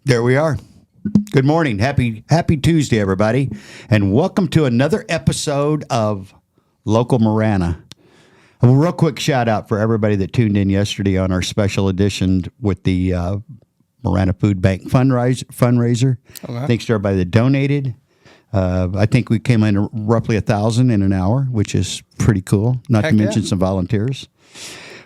There we are. Good morning. Happy Tuesday, everybody. And welcome to another episode of Local Marana. A real quick shout out for everybody that tuned in yesterday on our special edition with the Marana Food Bank fundraiser. Okay. Thanks to everybody that donated. I think we came in roughly 1,000 in an hour, which is pretty cool, not to mention some volunteers.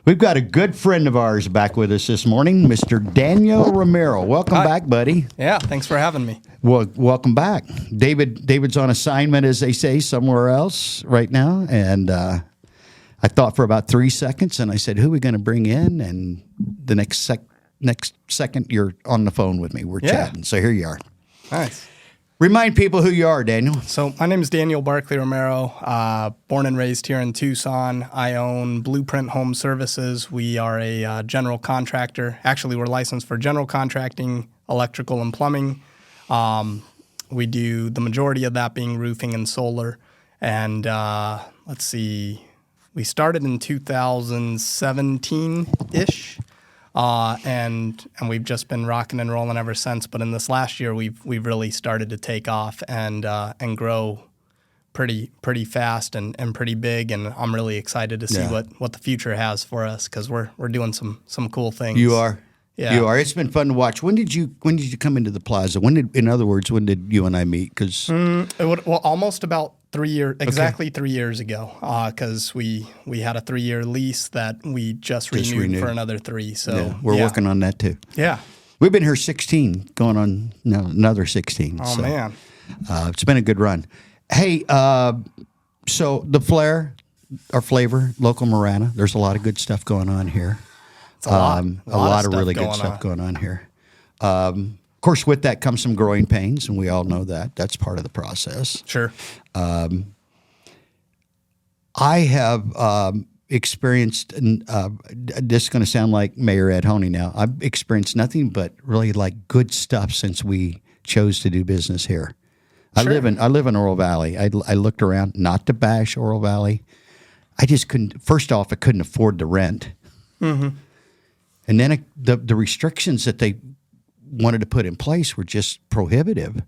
We've got a good friend of ours back with us this morning, Mr. Daniel Romero. Welcome back, buddy. Yeah, thanks for having me. Well, welcome back. David's on assignment, as they say, somewhere else right now. And I thought for about 3 seconds, and I said, who are we going to bring in? And the next second, you're on the phone with me. We're chatting. So here you are. Nice. Remind people who you are, Daniel. So my name is Daniel Barkley Romero, born and raised here in Tucson. I own Blueprint Home Services. We are a general contractor. Actually, we're licensed for general contracting, electrical, and plumbing. We do the majority of that being roofing and solar. And let's see, we started in 2017-ish. And we've just been rocking and rolling ever since. But in this last year, we've really started to take off and grow pretty fast and pretty big. And I'm really excited to see what the future has for us because we're doing some cool things. You are. Yeah. You are. It's been fun to watch. When did you come into the plaza? In other words, when did you and I meet? Because almost about 3 years, exactly 3 years ago, because we had a 3-year lease that we just renewed for another 3. So we're working on that too. Yeah. We've been here 16, going on another 16. Oh, man. It's been a good run. Hey, so the flavor, Local Marana, there's a lot of good stuff going on here. It's a lot of really good stuff going on here. Of course, with that comes some growing pains, and we all know that. That's part of the process. Sure. I have experienced, this is going to sound like Mayor Ed Honey now, I've experienced nothing but really like good stuff since we chose to do business here. Sure. I live in Oro Valley. I looked around, not to bash Oro Valley. I just couldn't, first off, I couldn't afford the rent. Mm-hmm. And then the restrictions that they wanted to put in place were just prohibitive.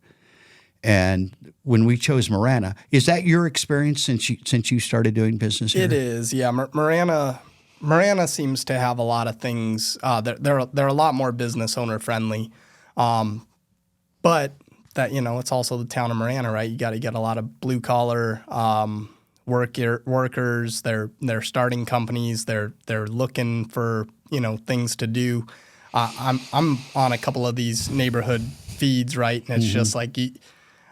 And when we chose Marana, is that your experience since you started doing business here? It is, yeah. Marana seems to have a lot of things. They're a lot more business owner friendly, but that it's also the town of Marana, right? You got to get a lot of blue collar workers. They're starting companies. They're looking for things to do. I'm on a couple of these neighborhood feeds, right? And it's just like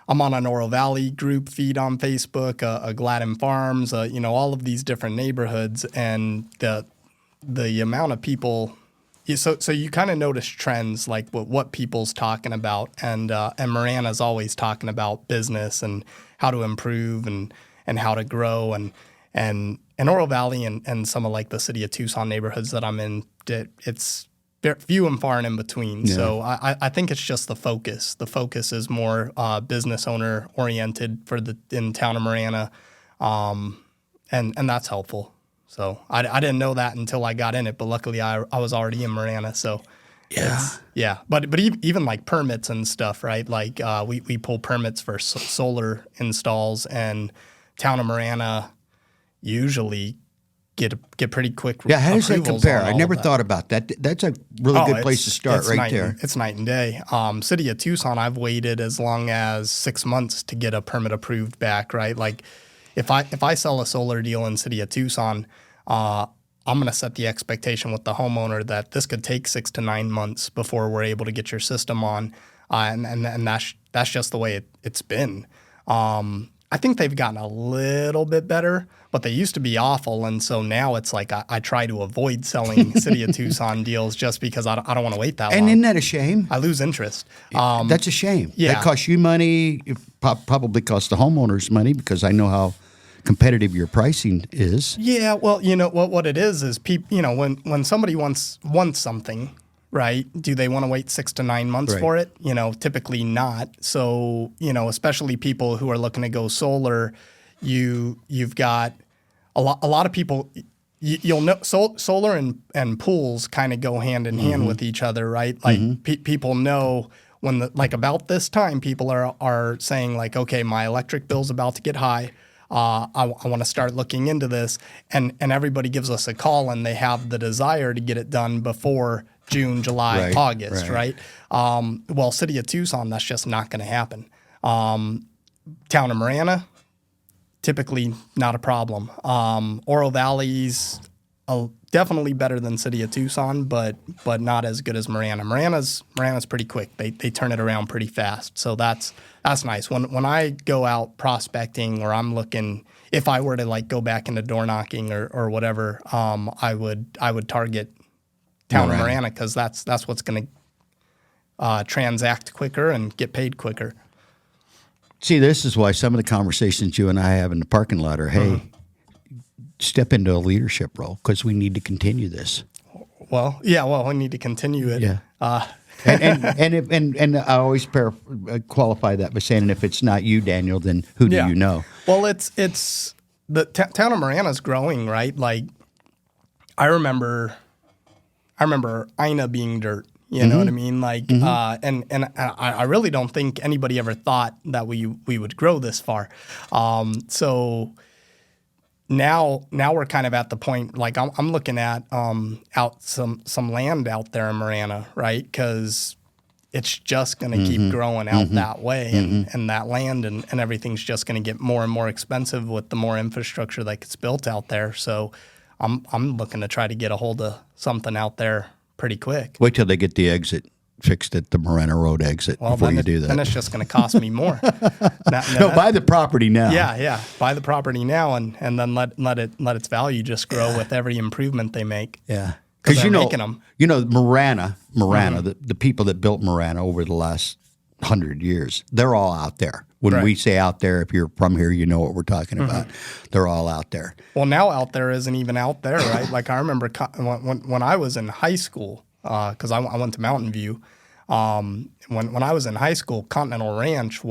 I'm on an Oro Valley group feed on Facebook, a Gladden Farms, all of these different neighborhoods, and the amount of people. So you kind of notice trends like what people's talking about, and Marana's always talking about business and how to improve and how to grow and Oro Valley and some of like the city of Tucson neighborhoods that I'm in, it's few and far and in between. Yeah. So I think it's just the focus. The focus is more business owner oriented in the town of Marana, and that's helpful. So I didn't know that until I got in it, but luckily I was already in Marana. So yeah. But even like permits and stuff, right? Like we pull permits for solar installs, and town of Marana usually get pretty quick. Yeah, how does that compare? I never thought about that. That's a really good place to start right there. It's night and day. City of Tucson, I've waited as long as 6 months to get a permit approved back, right? Like if I sell a solar deal in City of Tucson, I'm going to set the expectation with the homeowner that this could take 6 to 9 months before we're able to get your system on, and that's just the way it's been. I think they've gotten a little bit better, but they used to be awful. And so now it's like I try to avoid selling City of Tucson deals just because I don't want to wait that long. And isn't that a shame? I lose interest. That's a shame. Yeah. That costs you money. It probably costs the homeowners money because I know how competitive your pricing is. Yeah, well, what it is people, when somebody wants something, right? Do they want to wait 6 to 9 months for it? Typically not. So, especially people who are looking to go solar, you've got a lot of people. You'll know solar and pools kind of go hand in hand with each other, right? Like people know like about this time, people are saying like, okay, my electric bill's about to get high. I want to start looking into this, and everybody gives us a call, and they have the desire to get it done before June, July, August, right? Well, City of Tucson, that's just not going to happen. Town of Marana, typically not a problem. Oro Valley's definitely better than City of Tucson, but not as good as Marana. Marana's pretty quick. They turn it around pretty fast, so that's nice. When I go out prospecting or I'm looking, if I were to like go back into door knocking or whatever, I would target Town of Marana because that's what's going to transact quicker and get paid quicker. See, this is why some of the conversations you and I have in the parking lot are, hey, step into a leadership role because we need to continue this. Well, yeah, we need to continue it. Yeah. And I always qualify that by saying, if it's not you, Daniel, then who do you know? Well, it's the town of Marana is growing, right? Like I remember Ina being dirt. You know what I mean? Like, and I really don't think anybody ever thought that we would grow this far. So now we're kind of at the point, like I'm looking at out some land out there in Marana, right? Because it's just going to keep growing out that way, and that land and everything's just going to get more and more expensive with the more infrastructure that gets built out there. So I'm looking to try to get a hold of something out there pretty quick. Wait till they get the exit fixed at the Marana Road exit before you do that. Then it's just going to cost me more. Buy the property now. Yeah. Buy the property now and then let its value just grow with every improvement they make. Yeah. Because Marana, the people that built Marana over the last 100 years, they're all out there. When we say out there, if you're from here, you know what we're talking about. They're all out there. Well, now out there isn't even out there, right? Like I remember when I was in high school, because I went to Mountain View. When I was in high school, Continental Ranch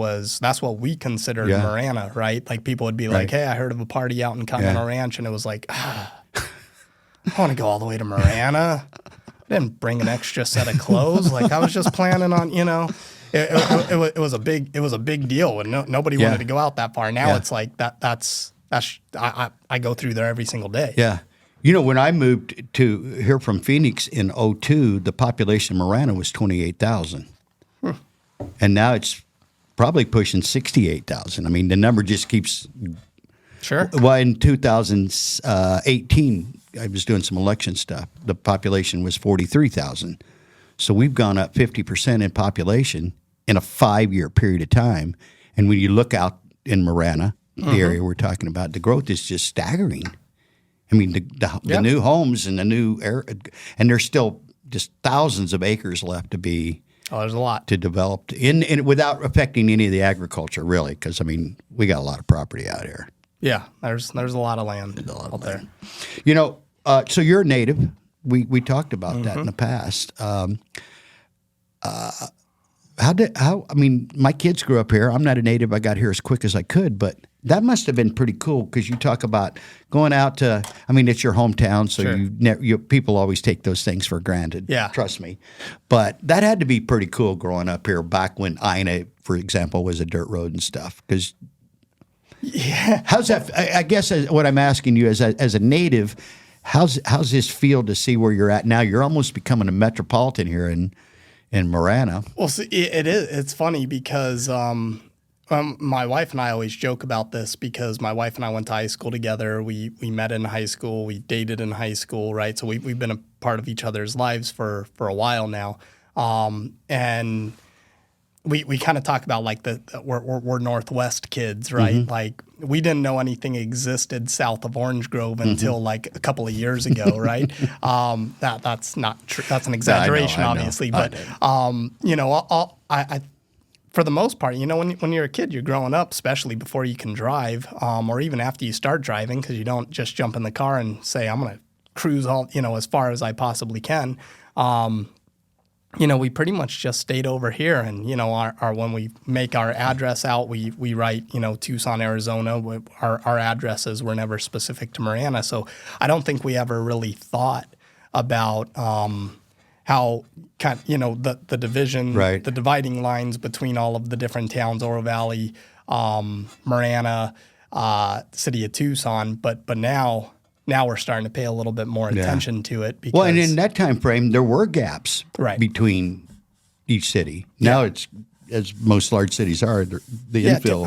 that's what we considered Marana, right? Like people would be like, hey, I heard of a party out in Continental Ranch, and it was like, I want to go all the way to Marana. I didn't bring an extra set of clothes. Like I was just planning on, It was a big deal, and nobody wanted to go out that far. Now it's like that's I go through there every single day. Yeah, when I moved to here from Phoenix in 2002, the population of Marana was 28,000, and now it's probably pushing 68,000. I mean, the number just keeps. Sure. Well, in 2018, I was doing some election stuff. The population was 43,000, so we've gone up 50% in population in a 5-year period of time. And when you look out in Marana, the area we're talking about, the growth is just staggering. I mean, the new homes and the new area, and there's still just thousands of acres left to be. Oh, there's a lot to develop in without affecting any of the agriculture, really, because I mean, we got a lot of property out here. Yeah, there's a lot of land out there. So you're a native. We talked about that in the past. I mean, my kids grew up here. I'm not a native. I got here as quick as I could, but that must have been pretty cool because you talk about going out to, I mean, it's your hometown, so people always take those things for granted. Yeah. Trust me. But that had to be pretty cool growing up here back when Ina, for example, was a dirt road and stuff. Because how's that? I guess what I'm asking you as a native, how's this feel to see where you're at now? You're almost becoming a metropolitan here in Marana. Well, see, it is. It's funny because my wife and I always joke about this because my wife and I went to high school together. We met in high school. We dated in high school, right? So we've been a part of each other's lives for a while now. And we kind of talk about like we're Northwest kids, right? Like we didn't know anything existed south of Orange Grove until like a couple of years ago, right? That's not true. That's an exaggeration, obviously. But I for the most part, when you're a kid, you're growing up, especially before you can drive, or even after you start driving, because you don't just jump in the car and say, I'm going to cruise all as far as I possibly can. We pretty much just stayed over here, and our when we make our address out, we write Tucson, Arizona. Our addresses were never specific to Marana, so I don't think we ever really thought about the division, Right. the dividing lines between all of the different towns, Oro Valley, Marana, city of Tucson. But now we're starting to pay a little bit more attention to it because Well, and in that time frame, there were gaps Right. between each city. Now it's, as most large cities are, the infill.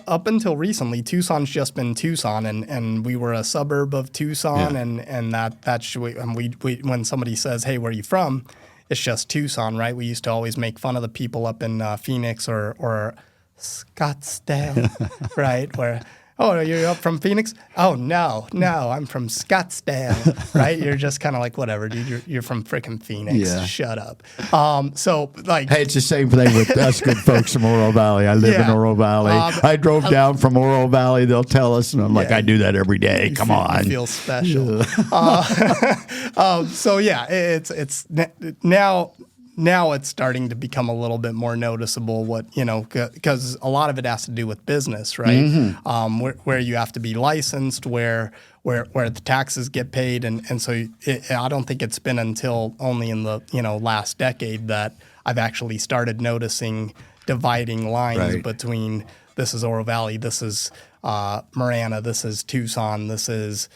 Up until recently, Tucson's just been Tucson, and we were a suburb of Tucson, and that's when somebody says, "Hey, where are you from?" It's just Tucson, right? We used to always make fun of the people up in Phoenix or Scottsdale, right? Where, oh, you're up from Phoenix? Oh, no, I'm from Scottsdale, right? You're just kind of like, whatever, dude, you're from freaking Phoenix. Yeah. Shut up. Like, Hey, it's the same thing with us good folks from Oro Valley. I live in Oro Valley. I drove down from Oro Valley. They'll tell us, and I'm like, I do that every day. Come on. You feel special. It's now it's starting to become a little bit more noticeable because a lot of it has to do with business, right? Where you have to be licensed, where the taxes get paid. And so I don't think it's been until only in the, last decade that I've actually started noticing dividing lines between this is Oro Valley, this is Marana, this is Tucson, this is,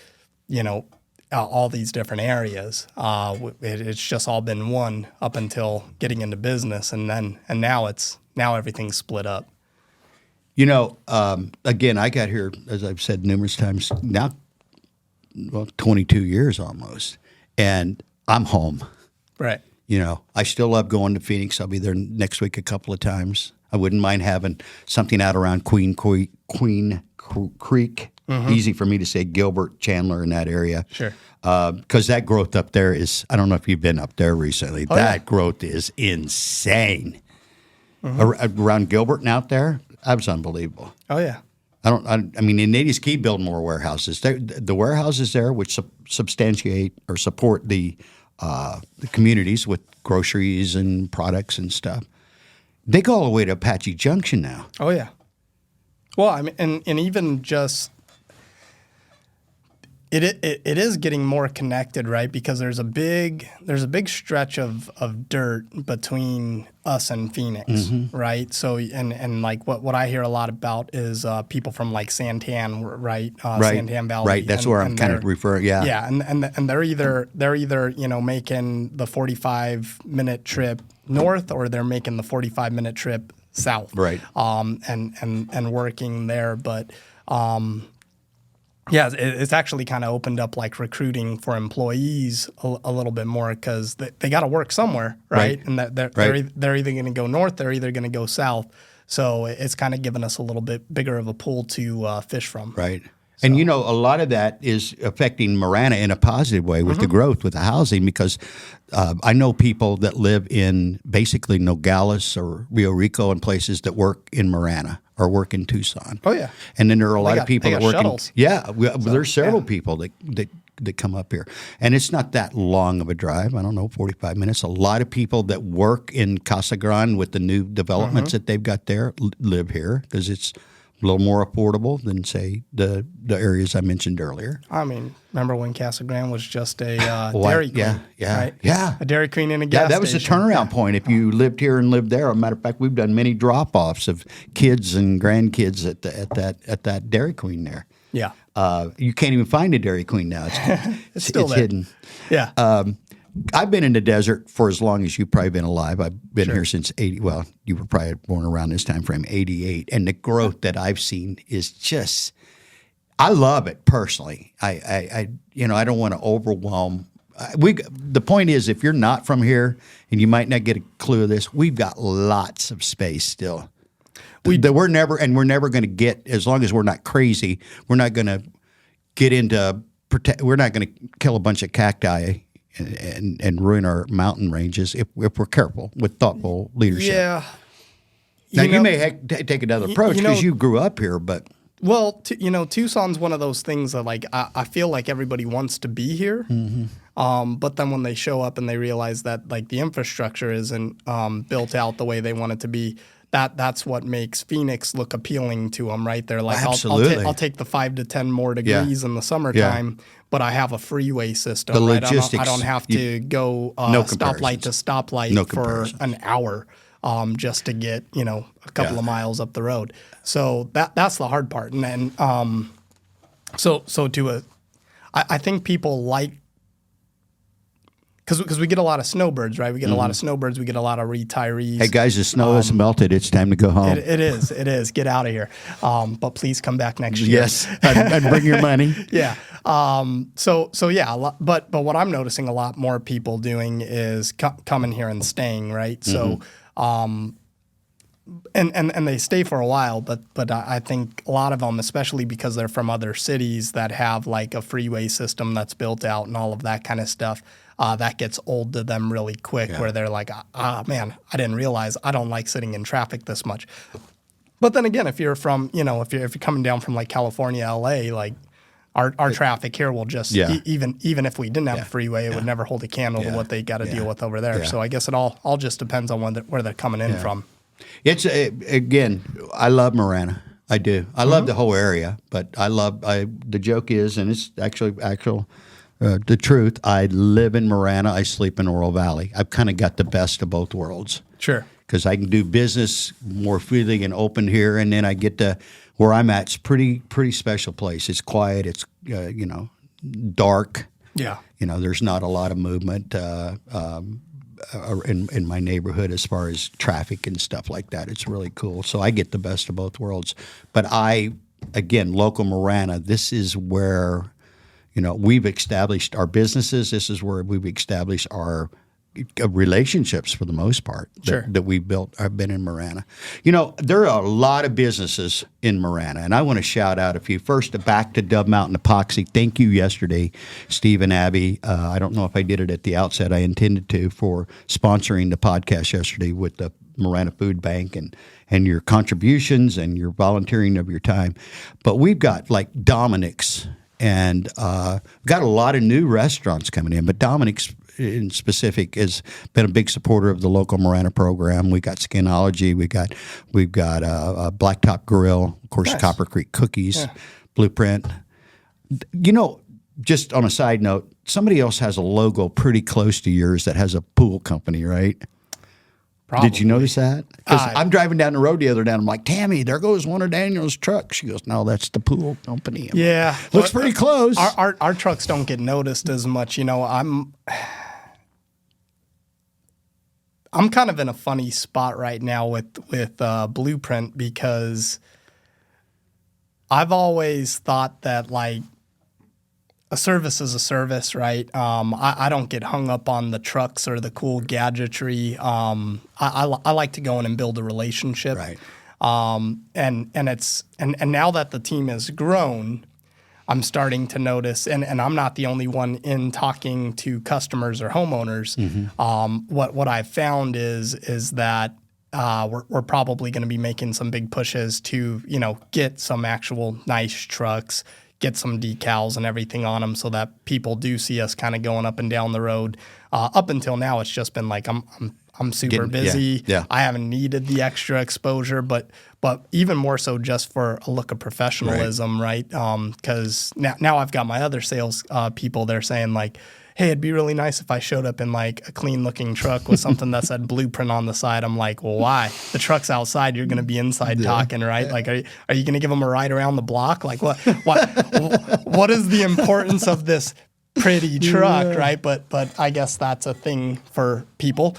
all these different areas. It's just all been one up until getting into business, and now everything's split up. Again, I got here, as I've said numerous times now, 22 years almost, and I'm home. Right. I still love going to Phoenix. I'll be there next week a couple of times. I wouldn't mind having something out around Queen Creek. Easy for me to say Gilbert, Chandler, in that area. Sure. Because that growth up there is, I don't know if you've been up there recently. That growth is insane. Around Gilbert and out there, that was unbelievable. Oh, yeah. I mean, and they just keep building more warehouses. The warehouses there, which substantiate or support the communities with groceries and products and stuff, they go all the way to Apache Junction now. Oh, yeah. Well, I mean, and even just it is getting more connected, right? Because there's a big stretch of dirt between us and Phoenix, right? So and like what I hear a lot about is people from like Santan, right? Santan Valley, right. That's where I'm kind of referring. Yeah, yeah, and they're either making the 45-minute trip north, or they're making the 45-minute trip south, right? And working there, but. Yeah, it's actually kind of opened up like recruiting for employees a little bit more because they got to work somewhere, right? And they're either going to go north, they're either going to go south. So it's kind of given us a little bit bigger of a pool to fish from. Right. So. And, a lot of that is affecting Marana in a positive way with the growth, with the housing, because I know people that live in basically Nogales or Rio Rico and places that work in Marana or work in Tucson. Oh, yeah. And then there are a lot of people that work shuttles. There's several people that come up here. And it's not that long of a drive. I don't know, 45 minutes. A lot of people that work in Casa Grande with the new developments that they've got there live here because it's a little more affordable than, say, the areas I mentioned earlier. I mean, remember when Casa Grande was just a Dairy Queen? Yeah. A Dairy Queen in a gas station. That was a turnaround point. If you lived here and lived there, as a matter of fact, we've done many drop-offs of kids and grandkids at that Dairy Queen there. Yeah. You can't even find a Dairy Queen now. It's still there. Hidden. Yeah. I've been in the desert for as long as you've probably been alive. I've been here since 80. Well, you were probably born around this time frame, 88. And the growth that I've seen is just, I love it personally. I don't want to overwhelm. The point is, if you're not from here, and you might not get a clue of this, we've got lots of space still. We're never going to get, as long as we're not crazy, we're not going to get into, we're not going to kill a bunch of cacti and ruin our mountain ranges if we're careful with thoughtful leadership. Yeah. Now, you may take another approach because you grew up here, but... Well, Tucson's one of those things that, like, I feel like everybody wants to be here, but then when they show up and they realize that, like, the infrastructure isn't built out the way they want it to be, that's what makes Phoenix look appealing to them, right? They're like, Absolutely. I'll take the 5 to 10 more degrees in the summertime, but I have a freeway system, right? Logistics, I don't have to go stoplight to stoplight for an hour just to get, a couple of miles up the road. So that's the hard part. And then, I think people like, because we get a lot of snowbirds, right? We get a lot of snowbirds. We get a lot of retirees. Hey, guys, the snow has melted. It's time to go home. It is. Get out of here. But please come back next year. Yes, and bring your money. Yeah. Yeah. But what I'm noticing a lot more people doing is coming here and staying, right? So, and they stay for a while, but I think a lot of them, especially because they're from other cities that have like a freeway system that's built out and all of that kind of stuff, that gets old to them really quick, where they're like, man, I didn't realize I don't like sitting in traffic this much. But then again, if you're from, if you're coming down from like California, LA, like our traffic here will just, even if we didn't have a freeway, it would never hold a candle to what they got to deal with over there. So I guess it all just depends on where they're coming in from. It's again, I love Marana. I do. I love the whole area, but the joke is, and it's actual the truth, I live in Marana. I sleep in Oro Valley. I've kind of got the best of both worlds. Sure. Because I can do business more freely and open here, and then I get to where I'm at. It's pretty special place. It's quiet. It's dark. Yeah. There's not a lot of movement in my neighborhood as far as traffic and stuff like that. It's really cool. So I get the best of both worlds. But again, local Marana, this is where, we've established our businesses. This is where we've established our relationships for the most part that we built. I've been in Marana. There are a lot of businesses in Marana, and I want to shout out a few. First, back to Dove Mountain Epoxy. Thank you yesterday, Steve and Abby. I don't know if I did it at the outset. I intended to, for sponsoring the podcast yesterday with the Marana Food Bank and your contributions and your volunteering of your time. But we've got like Dominic's, and got a lot of new restaurants coming in, but Dominic's in specific has been a big supporter of the local Marana program. We got Skinology, we've got a Blacktop Grill, of course, Copper Creek Cookies, Blueprint. Just on a side note, somebody else has a logo pretty close to yours that has a pool company, right? Probably. Did you notice that? Because I'm driving down the road the other day, and I'm like, Tammy, there goes one of Daniel's trucks. She goes, no, that's the pool company. Looks pretty close. Our trucks don't get noticed as much. I'm kind of in a funny spot right now with Blueprint, because I've always thought that like a service is a service, right? I don't get hung up on the trucks or the cool gadgetry. I like to go in and build a relationship. Right. And now that the team has grown, I'm starting to notice, and I'm not the only one in talking to customers or homeowners. What I've found is that we're probably going to be making some big pushes to get some actual nice trucks, get some decals and everything on them, so that people do see us kind of going up and down the road. Up until now, it's just been like I'm super busy. I haven't needed the extra exposure, but even more so just for a look of professionalism, right? Because now I've got my other sales people. They're saying like, hey, it'd be really nice if I showed up in like a clean looking truck with something that said Blueprint on the side. I'm like, well, why? The truck's outside. You're going to be inside talking, right? Like, are you going to give them a ride around the block? Like, what is the importance of this pretty truck, right? But I guess that's a thing for people.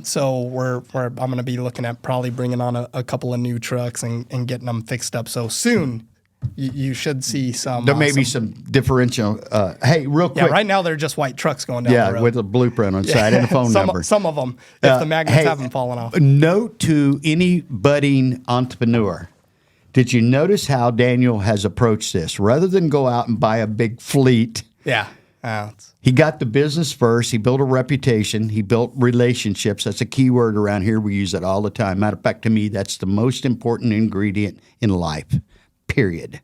So I'm going to be looking at probably bringing on a couple of new trucks and getting them fixed up. So soon you should see some. There may be some differential. Hey, real quick. Yeah, right now they're just white trucks going down the road. With a Blueprint on the side and a phone number. Some of them, if the magnets haven't fallen off. Note to any budding entrepreneur. Did you notice how Daniel has approached this? Rather than go out and buy a big fleet. Yeah. He got the business first. He built a reputation. He built relationships. That's a key word around here. We use it all the time. Matter of fact, to me, that's the most important ingredient in life, period.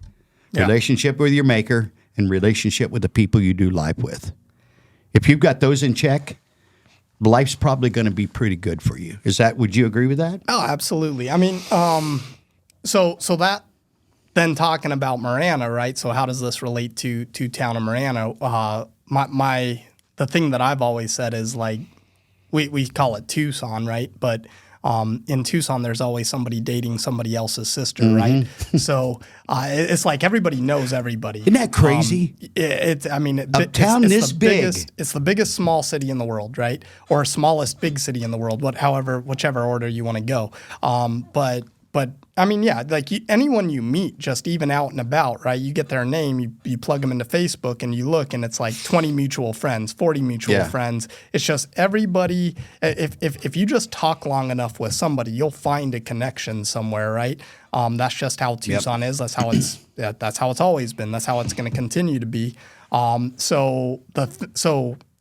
Yeah. Relationship with your maker and relationship with the people you do life with. If you've got those in check, life's probably going to be pretty good for you. Would you agree with that? Oh, absolutely. I mean, so that then talking about Marana, right? So how does this relate to town of Marana? The thing that I've always said is like, we call it Tucson, right? But in Tucson, there's always somebody dating somebody else's sister, right? So it's like everybody knows everybody. Isn't that crazy? A town this big. It's the biggest small city in the world, right? Or smallest big city in the world, whichever order you want to go. But I mean, yeah, like anyone you meet, just even out and about, right? You get their name, you plug them into Facebook, and you look, and it's like 20 mutual friends, 40 mutual friends. It's just everybody. If you just talk long enough with somebody, you'll find a connection somewhere, right? That's just how Tucson is. That's how it's always been. That's how it's going to continue to be. So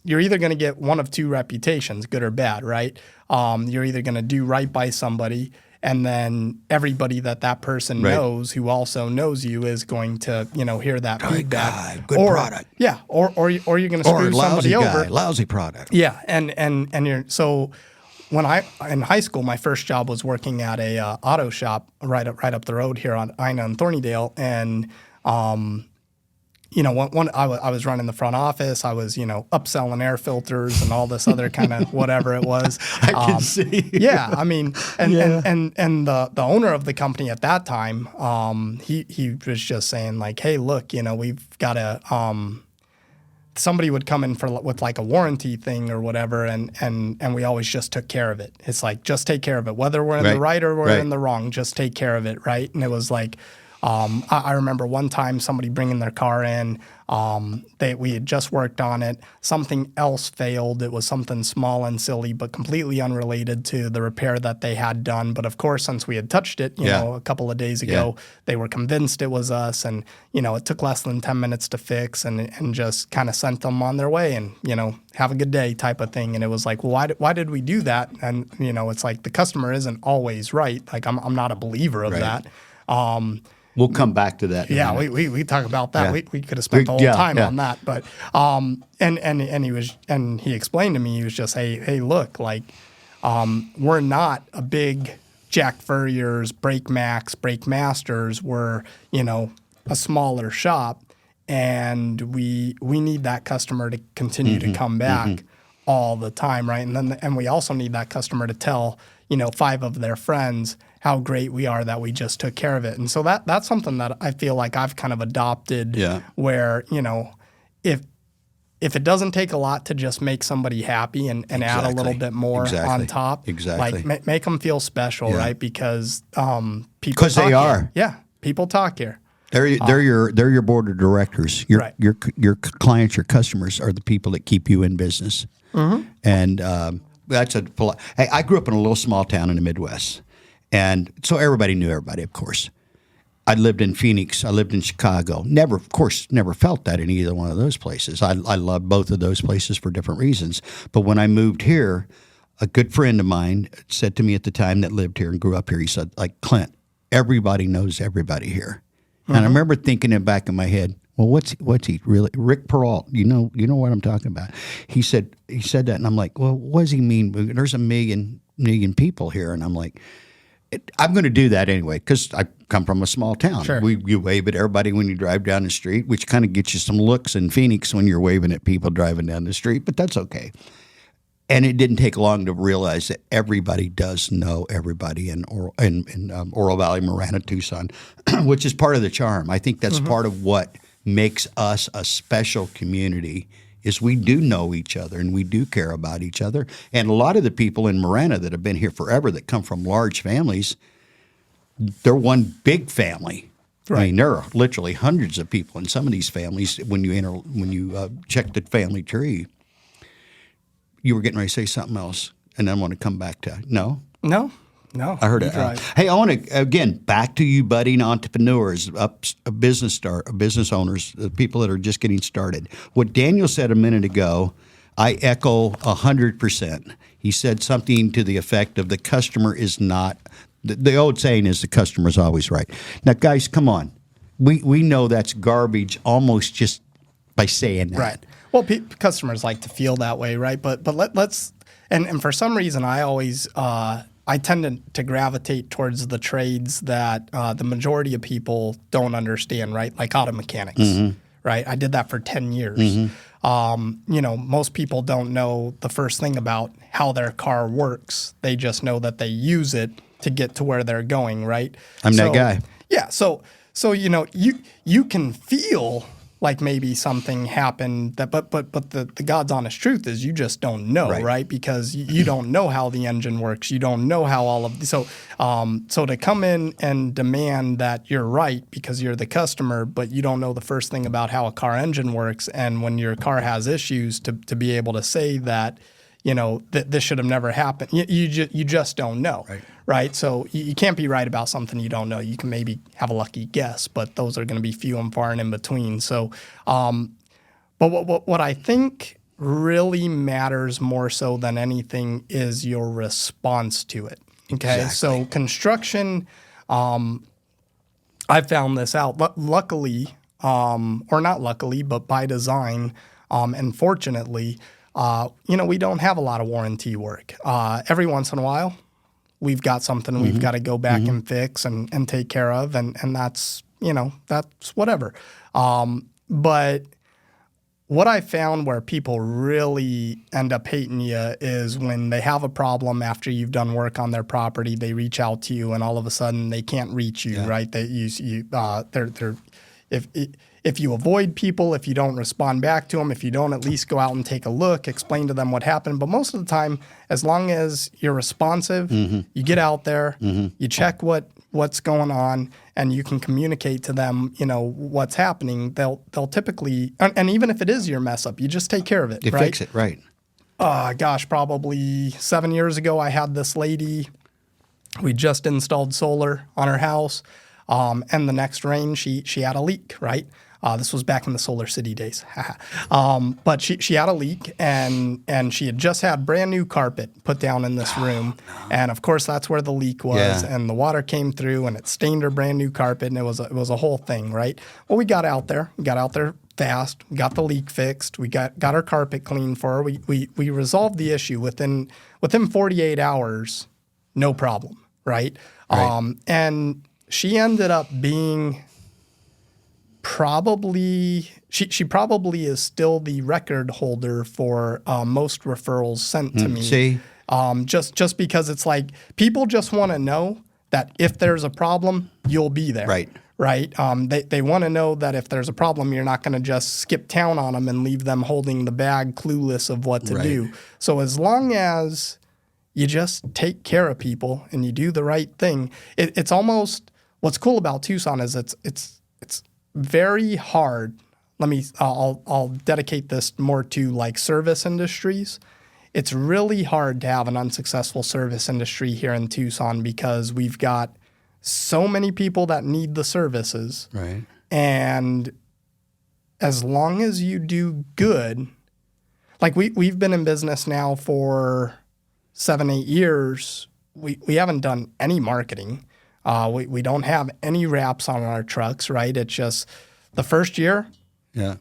you're either going to get one of two reputations, good or bad, right? You're either going to do right by somebody, and then everybody that person knows who also knows you is going to, hear that feedback. Good product. Yeah, or you're going to screw somebody over. Lousy product. Yeah, and you're so. When in high school, my first job was working at a auto shop right up the road here on Ina and Thornydale, and I was running the front office. I was, upselling air filters and all this other kind of whatever it was. I can see. Yeah, I mean, and the owner of the company at that time, he was just saying like, hey, look, we've got to. Somebody would come in with like a warranty thing or whatever, and we always just took care of it. It's like, just take care of it, whether we're in the right or we're in the wrong. Just take care of it, right? And it was like. I remember one time somebody bringing their car in. We had just worked on it. Something else failed. It was something small and silly, but completely unrelated to the repair that they had done. But of course, since we had touched it, a couple of days ago, they were convinced it was us. And, it took less than 10 minutes to fix and just kind of sent them on their way and, have a good day type of thing. And it was like, well, why did we do that? And, it's like the customer isn't always right. Like I'm not a believer of that. We'll come back to that. Yeah, we talk about that. We could have spent the whole time on that, but and he explained to me, he was just, hey, look, like we're not a big Jack Furrier's, Brake Max, Brake Masters. We're a smaller shop, and we need that customer to continue to come back all the time, right? And we also need that customer to tell 5 of their friends how great we are that we just took care of it. And so that's something that I feel like I've kind of adopted where, if it doesn't take a lot to just make somebody happy and add a little bit more on top, like make them feel special, right? Because people talk they are. Here. Yeah, people talk here. They're your board of directors. Your clients, your customers are the people that keep you in business. And I grew up in a little small town in the Midwest. And so everybody knew everybody, of course. I lived in Phoenix. I lived in Chicago. Never felt that in either one of those places. I loved both of those places for different reasons. But when I moved here, a good friend of mine said to me at the time that lived here and grew up here, he said, like, Clint, everybody knows everybody here. And I remember thinking it back in my head, well, what's he really? Rick Peralt, you know what I'm talking about. He said that, and I'm like, well, what does he mean? There's a million people here. And I'm like, I'm going to do that anyway because I come from a small town. Sure. You wave at everybody when you drive down the street, which kind of gets you some looks in Phoenix when you're waving at people driving down the street, but that's okay. And it didn't take long to realize that everybody does know everybody in Oro Valley, Marana, Tucson, which is part of the charm. I think that's part of what makes us a special community is we do know each other and we do care about each other. And a lot of the people in Marana that have been here forever that come from large families, they're one big family. Right. I mean, there are literally hundreds of people in some of these families. When you check the family tree, you were getting ready to say something else, and then I want to come back to no. I heard it. Hey, I want to again back to you, budding entrepreneurs, business owners, the people that are just getting started. What Daniel said a minute ago, I echo 100%. He said something to the effect of the customer is not. The old saying is the customer is always right. Now, guys, come on. We know that's garbage almost just by saying that. Right. Well, customers like to feel that way, right? But let's and for some reason, I always I tend to gravitate towards the trades that the majority of people don't understand, right? Like auto mechanics, right? I did that for 10 years. Most people don't know the first thing about how their car works. They just know that they use it to get to where they're going, right? I'm that guy. Yeah. So you can feel like maybe something happened but the God's honest truth is you just don't know, right? Because you don't know how the engine works. You don't know how all of so to come in and demand that you're right because you're the customer, but you don't know the first thing about how a car engine works, and when your car has issues, to be able to say that, that this should have never happened. You just don't know. Right. So you can't be right about something you don't know. You can maybe have a lucky guess, but those are going to be few and far and in between. So, but what I think really matters more so than anything is your response to it. Okay. Exactly. So construction, I found this out. Luckily, or not luckily, but by design, and fortunately, we don't have a lot of warranty work. Every once in a while, we've got something we've got to go back and fix and take care of, and that's whatever. But what I found where people really end up hating you is when they have a problem after you've done work on their property, they reach out to you, and all of a sudden they can't reach you, right? If you avoid people, if you don't respond back to them, if you don't at least go out and take a look, explain to them what happened. But most of the time, as long as you're responsive, you get out there, you check what's going on, and you can communicate to them, what's happening. They'll typically, and even if it is your mess up, you just take care of it. You fix it, right? Probably 7 years ago, I had this lady. We just installed solar on her house, and the next rain, she had a leak, right? This was back in the Solar City days. But she had a leak, and she had just had brand new carpet put down in this room. No. And of course, that's where the leak was. Yeah. And the water came through, and it stained her brand new carpet, and it was a whole thing, right? Well, we got out there fast. We got the leak fixed. We got her carpet cleaned for her. We resolved the issue within 48 hours, no problem, right? And she ended up being she probably is still the record holder for most referrals sent to me. See? Just because it's like people just want to know that if there's a problem, you'll be there. Right. They want to know that if there's a problem, you're not going to just skip town on them and leave them holding the bag, clueless of what to do. So as long as you just take care of people and you do the right thing, it's almost what's cool about Tucson is it's very hard. I'll dedicate this more to like service industries. It's really hard to have an unsuccessful service industry here in Tucson because we've got so many people that need the services. Right. And as long as you do good, like we've been in business now for 7-8 years. We haven't done any marketing. We don't have any wraps on our trucks, right? It's just the first year. Yeah.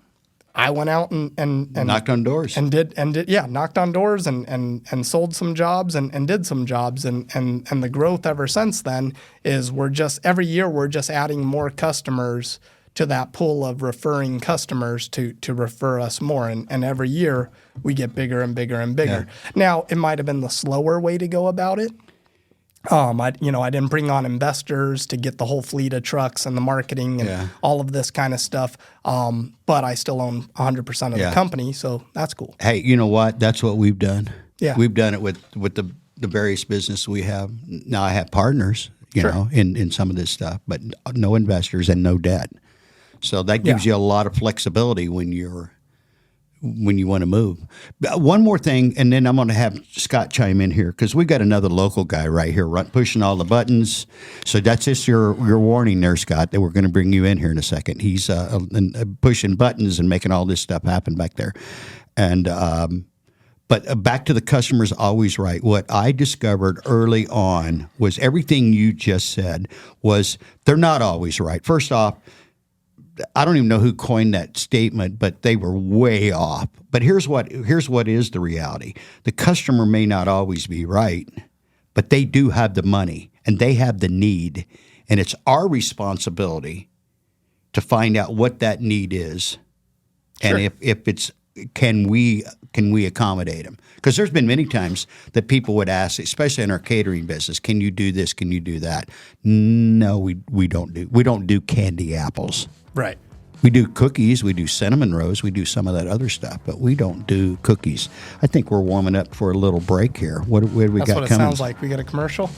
I went out and knocked on doors knocked on doors and sold some jobs and did some jobs and the growth ever since then is every year we're just adding more customers to that pool of referring customers to refer us more, and every year we get bigger and bigger and bigger. Yeah. Now it might have been the slower way to go about it. I didn't bring on investors to get the whole fleet of trucks and the marketing and all of this kind of stuff. But I still own 100% of the company, so that's cool. Hey, you know what? That's what we've done. Yeah, we've done it with the various business we have. Now I have partners, you know, in some of this stuff, but no investors and no debt. So that gives you a lot of flexibility when you want to move. One more thing, and then I'm going to have Scott chime in here because we got another local guy right here pushing all the buttons. So that's just your warning there, Scott, that we're going to bring you in here in a second. He's pushing buttons and making all this stuff happen back there. And but back to the customer's always right. What I discovered early on was everything you just said was they're not always right. First off, I don't even know who coined that statement, but they were way off. But here's what is the reality. The customer may not always be right, but they do have the money and they have the need. And it's our responsibility to find out what that need is. Sure. And if it's, can we accommodate them? Because there's been many times that people would ask, especially in our catering business, can you do this? Can you do that? No, we don't do candy apples. Right. We do cookies, we do cinnamon rolls, we do some of that other stuff, but we don't do cookies. I think we're warming up for a little break here. What do we got coming? That's what it sounds like. We got a commercial.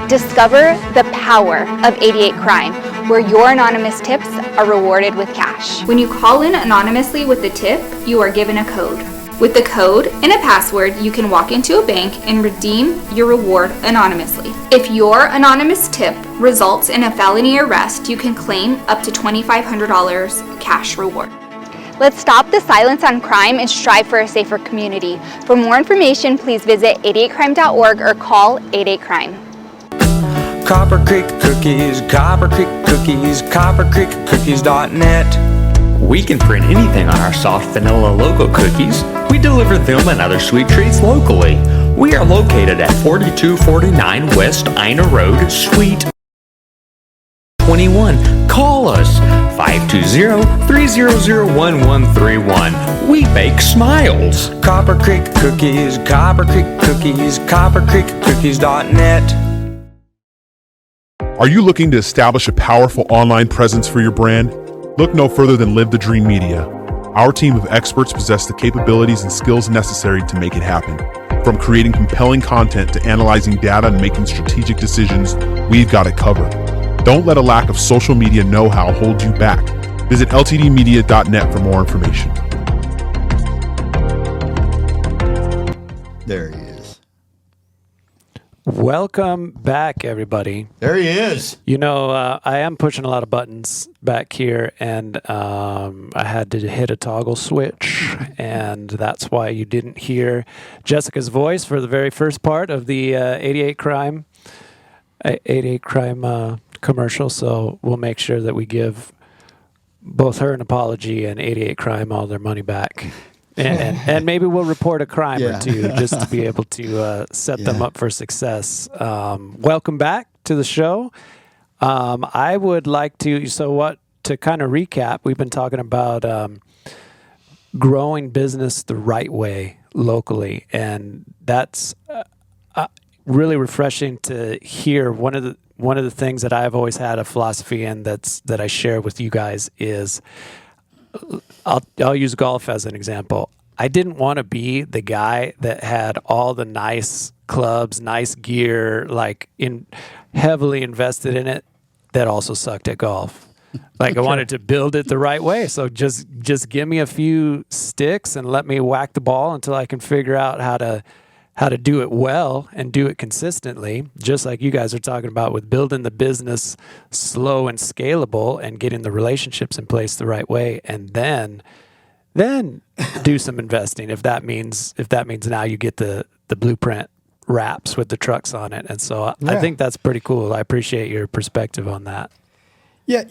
Discover the power of 88 Crime, where your anonymous tips are rewarded with cash. When you call in anonymously with the tip, you are given a code. With the code and a password, you can walk into a bank and redeem your reward anonymously. If your anonymous tip results in a felony arrest, you can claim up to $2,500 cash reward. Let's stop the silence on crime and strive for a safer community. For more information, please visit 88crime.org or call 88crime. Copper Creek Cookies, Copper Creek Cookies, CopperCreekCookies.net. We can print anything on our soft vanilla logo cookies. We deliver them and other sweet treats locally. We are located at 4249 West Ina Road, Suite 21. Call us 520-300-1131. We bake smiles. Copper Creek Cookies, Copper Creek Cookies, CopperCreekCookies.net. Are you looking to establish a powerful online presence for your brand? Look no further than Live the Dream Media. Our team of experts possess the capabilities and skills necessary to make it happen. From creating compelling content to analyzing data and making strategic decisions, we've got it covered. Don't let a lack of social media know-how hold you back. Visit ltdmedia.net for more information. There he is. Welcome back, everybody. There he is. You know, I am pushing a lot of buttons back here, and I had to hit a toggle switch, and that's why you didn't hear Jessica's voice for the very first part of the 88 Crime commercial. So we'll make sure that we give both her an apology and 88 Crime all their money back. And maybe we'll report a crime or two just to be able to set them up for success. Welcome back to the show. I would like to, to kind of recap, we've been talking about growing business the right way locally. And that's really refreshing to hear. One of the things that I've always had a philosophy in that I share with you guys is, I'll use golf as an example. I didn't want to be the guy that had all the nice clubs, nice gear, heavily invested in it, that also sucked at golf. I wanted to build it the right way. So just give me a few sticks and let me whack the ball until I can figure out how to do it well and do it consistently, just like you guys are talking about with building the business slow and scalable and getting the relationships in place the right way, and then do some investing if that means now you get the blueprint wraps with the trucks on it. And so I think that's pretty cool. I appreciate your perspective on that. Yeah,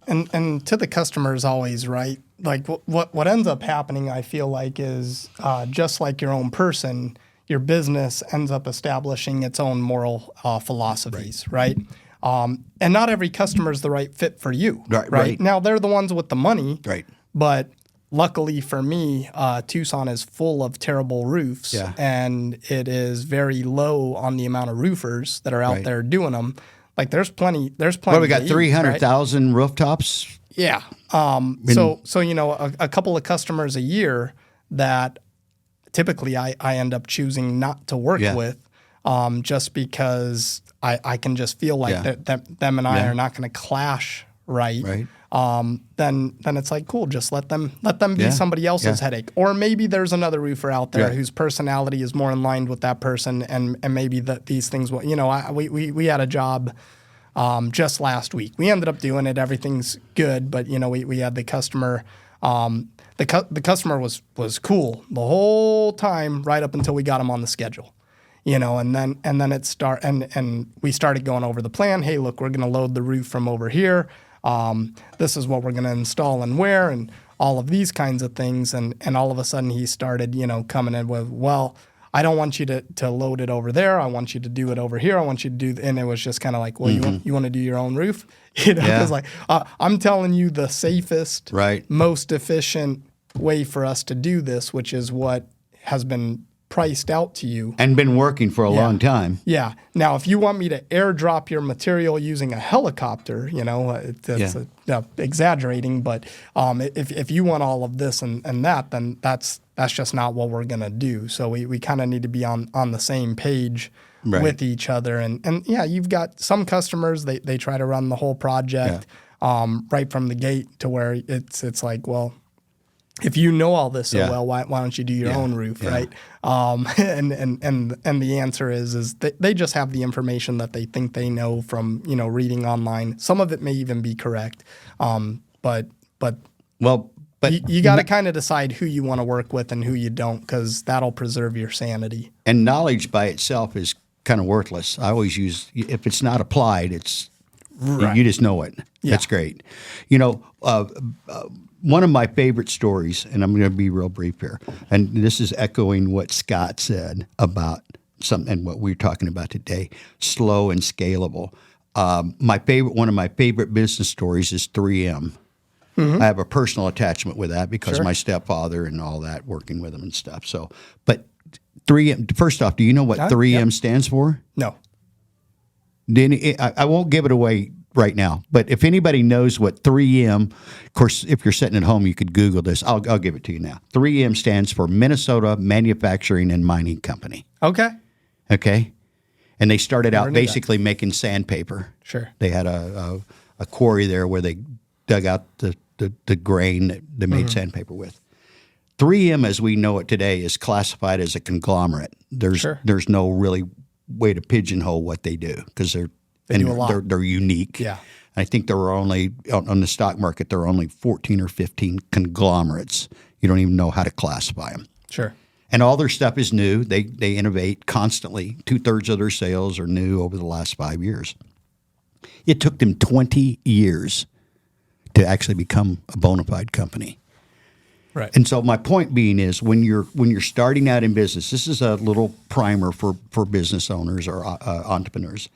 and to the customers always, right? Like what ends up happening, I feel like, is just like your own person, your business ends up establishing its own moral philosophies, right? And not every customer is the right fit for you, right? Now, they're the ones with the money, right? But luckily for me, Tucson is full of terrible roofs, and it is very low on the amount of roofers that are out there doing them. Like there's plenty. Well, we got 300,000 rooftops. Yeah. So a couple of customers a year that typically I end up choosing not to work with, just because I can just feel like that them and I are not going to clash, right? Then it's like, cool, just let them be somebody else's headache. Or maybe there's another roofer out there whose personality is more in line with that person, and maybe these things will, we had a job just last week. We ended up doing it. Everything's good, but we had the customer. The customer was cool the whole time right up until we got him on the schedule. and then and we started going over the plan. Hey, look, we're going to load the roof from over here. This is what we're going to install and where, and all of these kinds of things. And all of a sudden he started, coming in with, well, I don't want you to load it over there. I want you to do it over here. I want you to do, and it was just kind of like, well, you want to do your own roof? It's like, I'm telling you the safest, most efficient way for us to do this, which is what has been priced out to you and been working for a long time. Yeah. Now, if you want me to airdrop your material using a helicopter, that's exaggerating, but if you want all of this and that, then that's just not what we're going to do. So we kind of need to be on the same page with each other. And you've got some customers, they try to run the whole project right from the gate to where it's like, well, if you know all this so well, why don't you do your own roof, right? And the answer is they just have the information that they think they know from reading online. Some of it may even be correct, but you got to kind of decide who you want to work with and who you don't, because that'll preserve your sanity. And knowledge by itself is kind of worthless. I always use, if it's not applied, it's you just know it. Yeah. That's great. One of my favorite stories, and I'm going to be real brief here, and this is echoing what Scott said about and what we're talking about today, slow and scalable. One of my favorite business stories is 3M. I have a personal attachment with that because my stepfather and all that, working with him and stuff. So, but 3M. First off, do you know what 3M stands for? No. I won't give it away right now, but if anybody knows what 3M, of course, if you're sitting at home, you could Google this. I'll give it to you now. 3M stands for Minnesota Manufacturing and Mining Company. Okay. And they started out basically making sandpaper. Sure. They had a quarry there where they dug out the grain that they made sandpaper with. 3M, as we know it today, is classified as a conglomerate. There's no really way to pigeonhole what they do because they're unique. Yeah. I think there were only on the stock market there are only 14 or 15 conglomerates. You don't even know how to classify them. Sure. And all their stuff is new. They innovate constantly. 2/3 of their sales are new over the last 5 years. It took them 20 years to actually become a bona fide company. Right. And so my point being is when you're starting out in business, this is a little primer for business owners or entrepreneurs.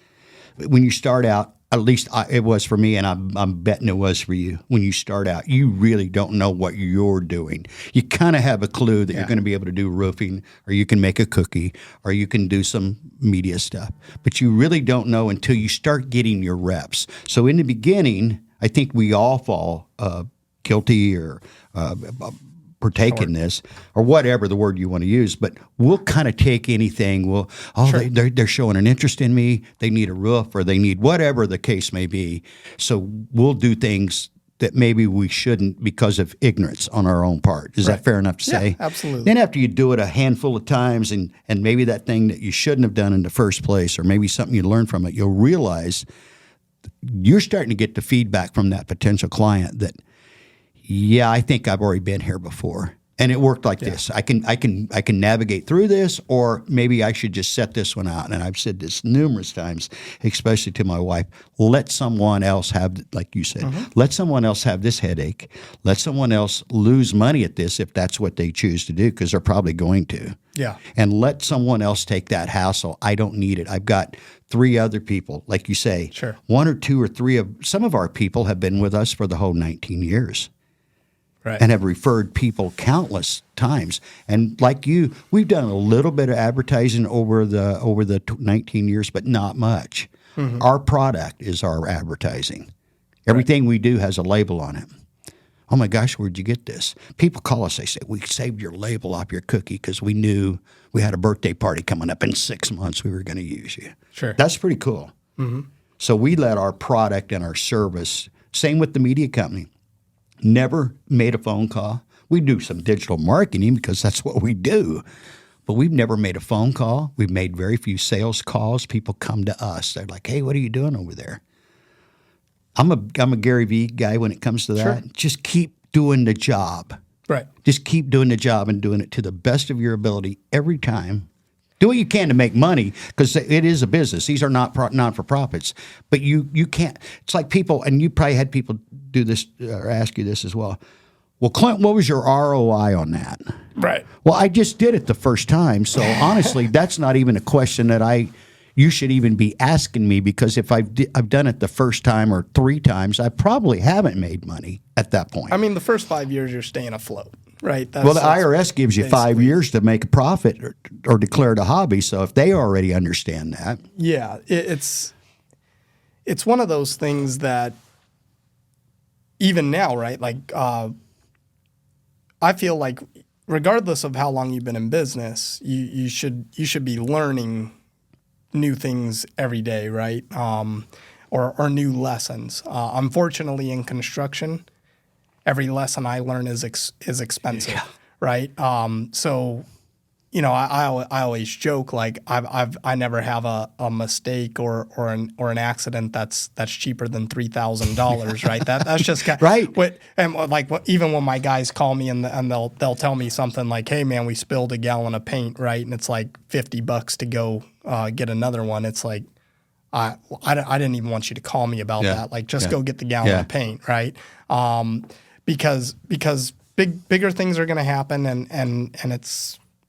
When you start out, at least it was for me, and I'm betting it was for you. When you start out, you really don't know what you're doing. You kind of have a clue that you're going to be able to do roofing, or you can make a cookie, or you can do some media stuff. But you really don't know until you start getting your reps. So in the beginning, I think we all fall guilty or partake in this, or whatever the word you want to use, but we'll kind of take anything. They're showing an interest in me. They need a roof, or they need whatever the case may be. So we'll do things that maybe we shouldn't because of ignorance on our own part. Is that fair enough to say? Yeah, absolutely. Then after you do it a handful of times and maybe that thing that you shouldn't have done in the first place, or maybe something you learned from it, you'll realize you're starting to get the feedback from that potential client that, I think I've already been here before, and it worked like this. I can navigate through this, or maybe I should just set this one out. And I've said this numerous times, especially to my wife. Let someone else have, like you said, let someone else have this headache. Let someone else lose money at this if that's what they choose to do, because they're probably going to. Yeah. And let someone else take that hassle. I don't need it. I've got 3 other people, like you say. Sure. 1 or 2 or 3 of some of our people have been with us for the whole 19 years. Right. And have referred people countless times. And like you, we've done a little bit of advertising over the 19 years, but not much. Our product is our advertising. Everything we do has a label on it. Oh my gosh, where'd you get this? People call us, they say, we saved your label off your cookie because we knew we had a birthday party coming up in 6 months. We were going to use you. Sure. That's pretty cool. So we let our product and our service, same with the media company. Never made a phone call. We do some digital marketing because that's what we do. But we've never made a phone call. We've made very few sales calls. People come to us. They're like, hey, what are you doing over there? I'm a Gary Vee guy when it comes to that. Sure. Just keep doing the job. Right. Just keep doing the job and doing it to the best of your ability every time. Do what you can to make money because it is a business. These are not for profits. But you can't. It's like people, and you probably had people do this or ask you this as well. Well, Clint, what was your ROI on that? Right. Well, I just did it the first time. So honestly, that's not even a question that you should even be asking me, because if I've done it the first time or 3 times, I probably haven't made money at that point. I mean, the first 5 years you're staying afloat, right? Well, the IRS gives you 5 years to make a profit or declare it a hobby. So if they already understand that. Yeah, it's one of those things that even now, right? Like, I feel like regardless of how long you've been in business, you should be learning new things every day, right? Or new lessons. Unfortunately, in construction, every lesson I learn is expensive, right? So, you know, I always joke like I never have a mistake or an accident that's cheaper than $3,000, right? That's just right. Even when my guys call me and they'll tell me something like, "Hey man, we spilled a gallon of paint," right? And it's like $50 to go get another one. It's like I didn't even want you to call me about that. Like just go get the gallon of paint, right? Because bigger things are going to happen and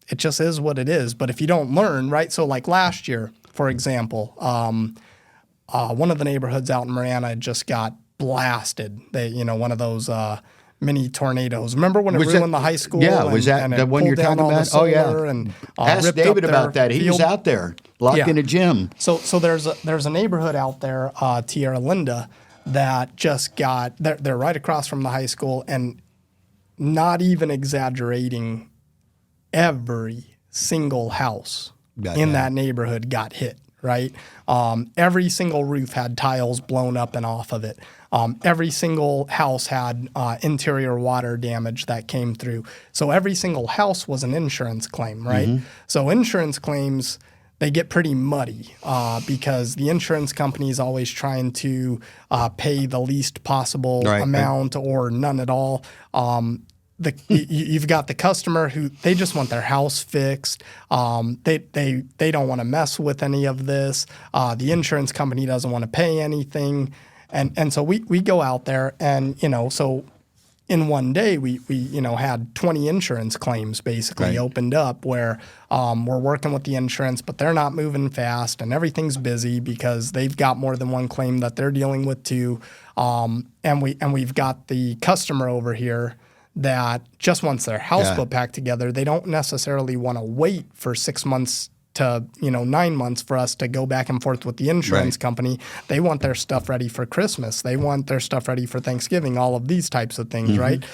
it just is what it is. But if you don't learn, right? So like last year, for example, one of the neighborhoods out in Marana just got blasted. One of those mini tornadoes. Remember when it ruined the high school? Yeah, was that the one you're talking about? Oh yeah. And ask David about that. He was out there locked in a gym. So there's a neighborhood out there, Tierra Linda, that just got. They're right across from the high school, and not even exaggerating, every single house in that neighborhood got hit, right? Every single roof had tiles blown up and off of it. Every single house had interior water damage that came through. So every single house was an insurance claim, right? Mm-hmm. So insurance claims, they get pretty muddy because the insurance company is always trying to pay the least possible amount or none at all. You've got the customer who they just want their house fixed. They don't want to mess with any of this. The insurance company doesn't want to pay anything, and so we go out there and so in one day we had 20 insurance claims basically opened up where we're working with the insurance, but they're not moving fast and everything's busy because they've got more than one claim that they're dealing with too. And we've got the customer over here that just wants their house put back together. They don't necessarily want to wait for 6 months to 9 months for us to go back and forth with the insurance company. They want their stuff ready for Christmas. They want their stuff ready for Thanksgiving, all of these types of things, right?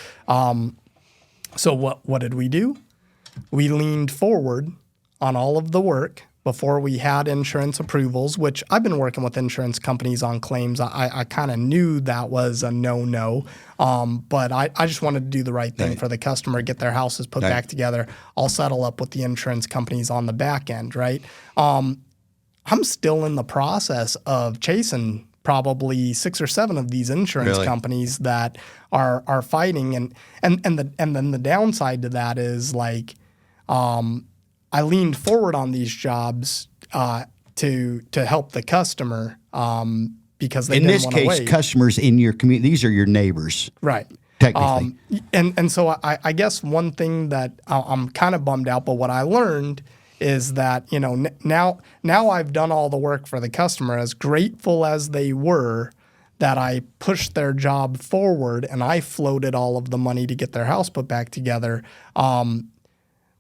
So what did we do? We leaned forward on all of the work before we had insurance approvals, which I've been working with insurance companies on claims. I kind of knew that was a no-no, but I just wanted to do the right thing for the customer, get their houses put back together. I'll settle up with the insurance companies on the back end, right? I'm still in the process of chasing probably 6 or 7 of these insurance companies that are fighting, and then the downside to that is like, I leaned forward on these jobs to help the customer because they didn't want to wait. In this case, customers in your community, these are your neighbors. Right. Technically. And so I guess one thing that I'm kind of bummed out, but what I learned is that, now I've done all the work for the customer, as grateful as they were that I pushed their job forward and I floated all of the money to get their house put back together.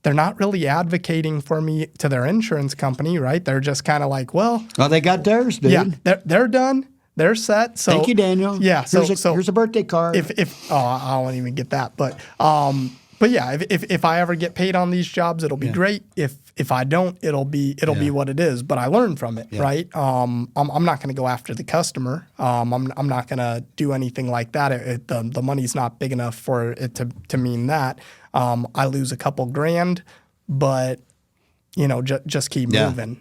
They're not really advocating for me to their insurance company, right? They're just kind of like, well, they got theirs, dude. Yeah, they're done. They're set. So thank you, Daniel. Yeah. Here's a birthday card. I won't even get that, but yeah, if I ever get paid on these jobs, it'll be great. If I don't, it'll be what it is. But I learned from it, right? I'm not going to go after the customer. I'm not going to do anything like that. The money's not big enough for it to mean that. I lose a couple grand, but just keep moving.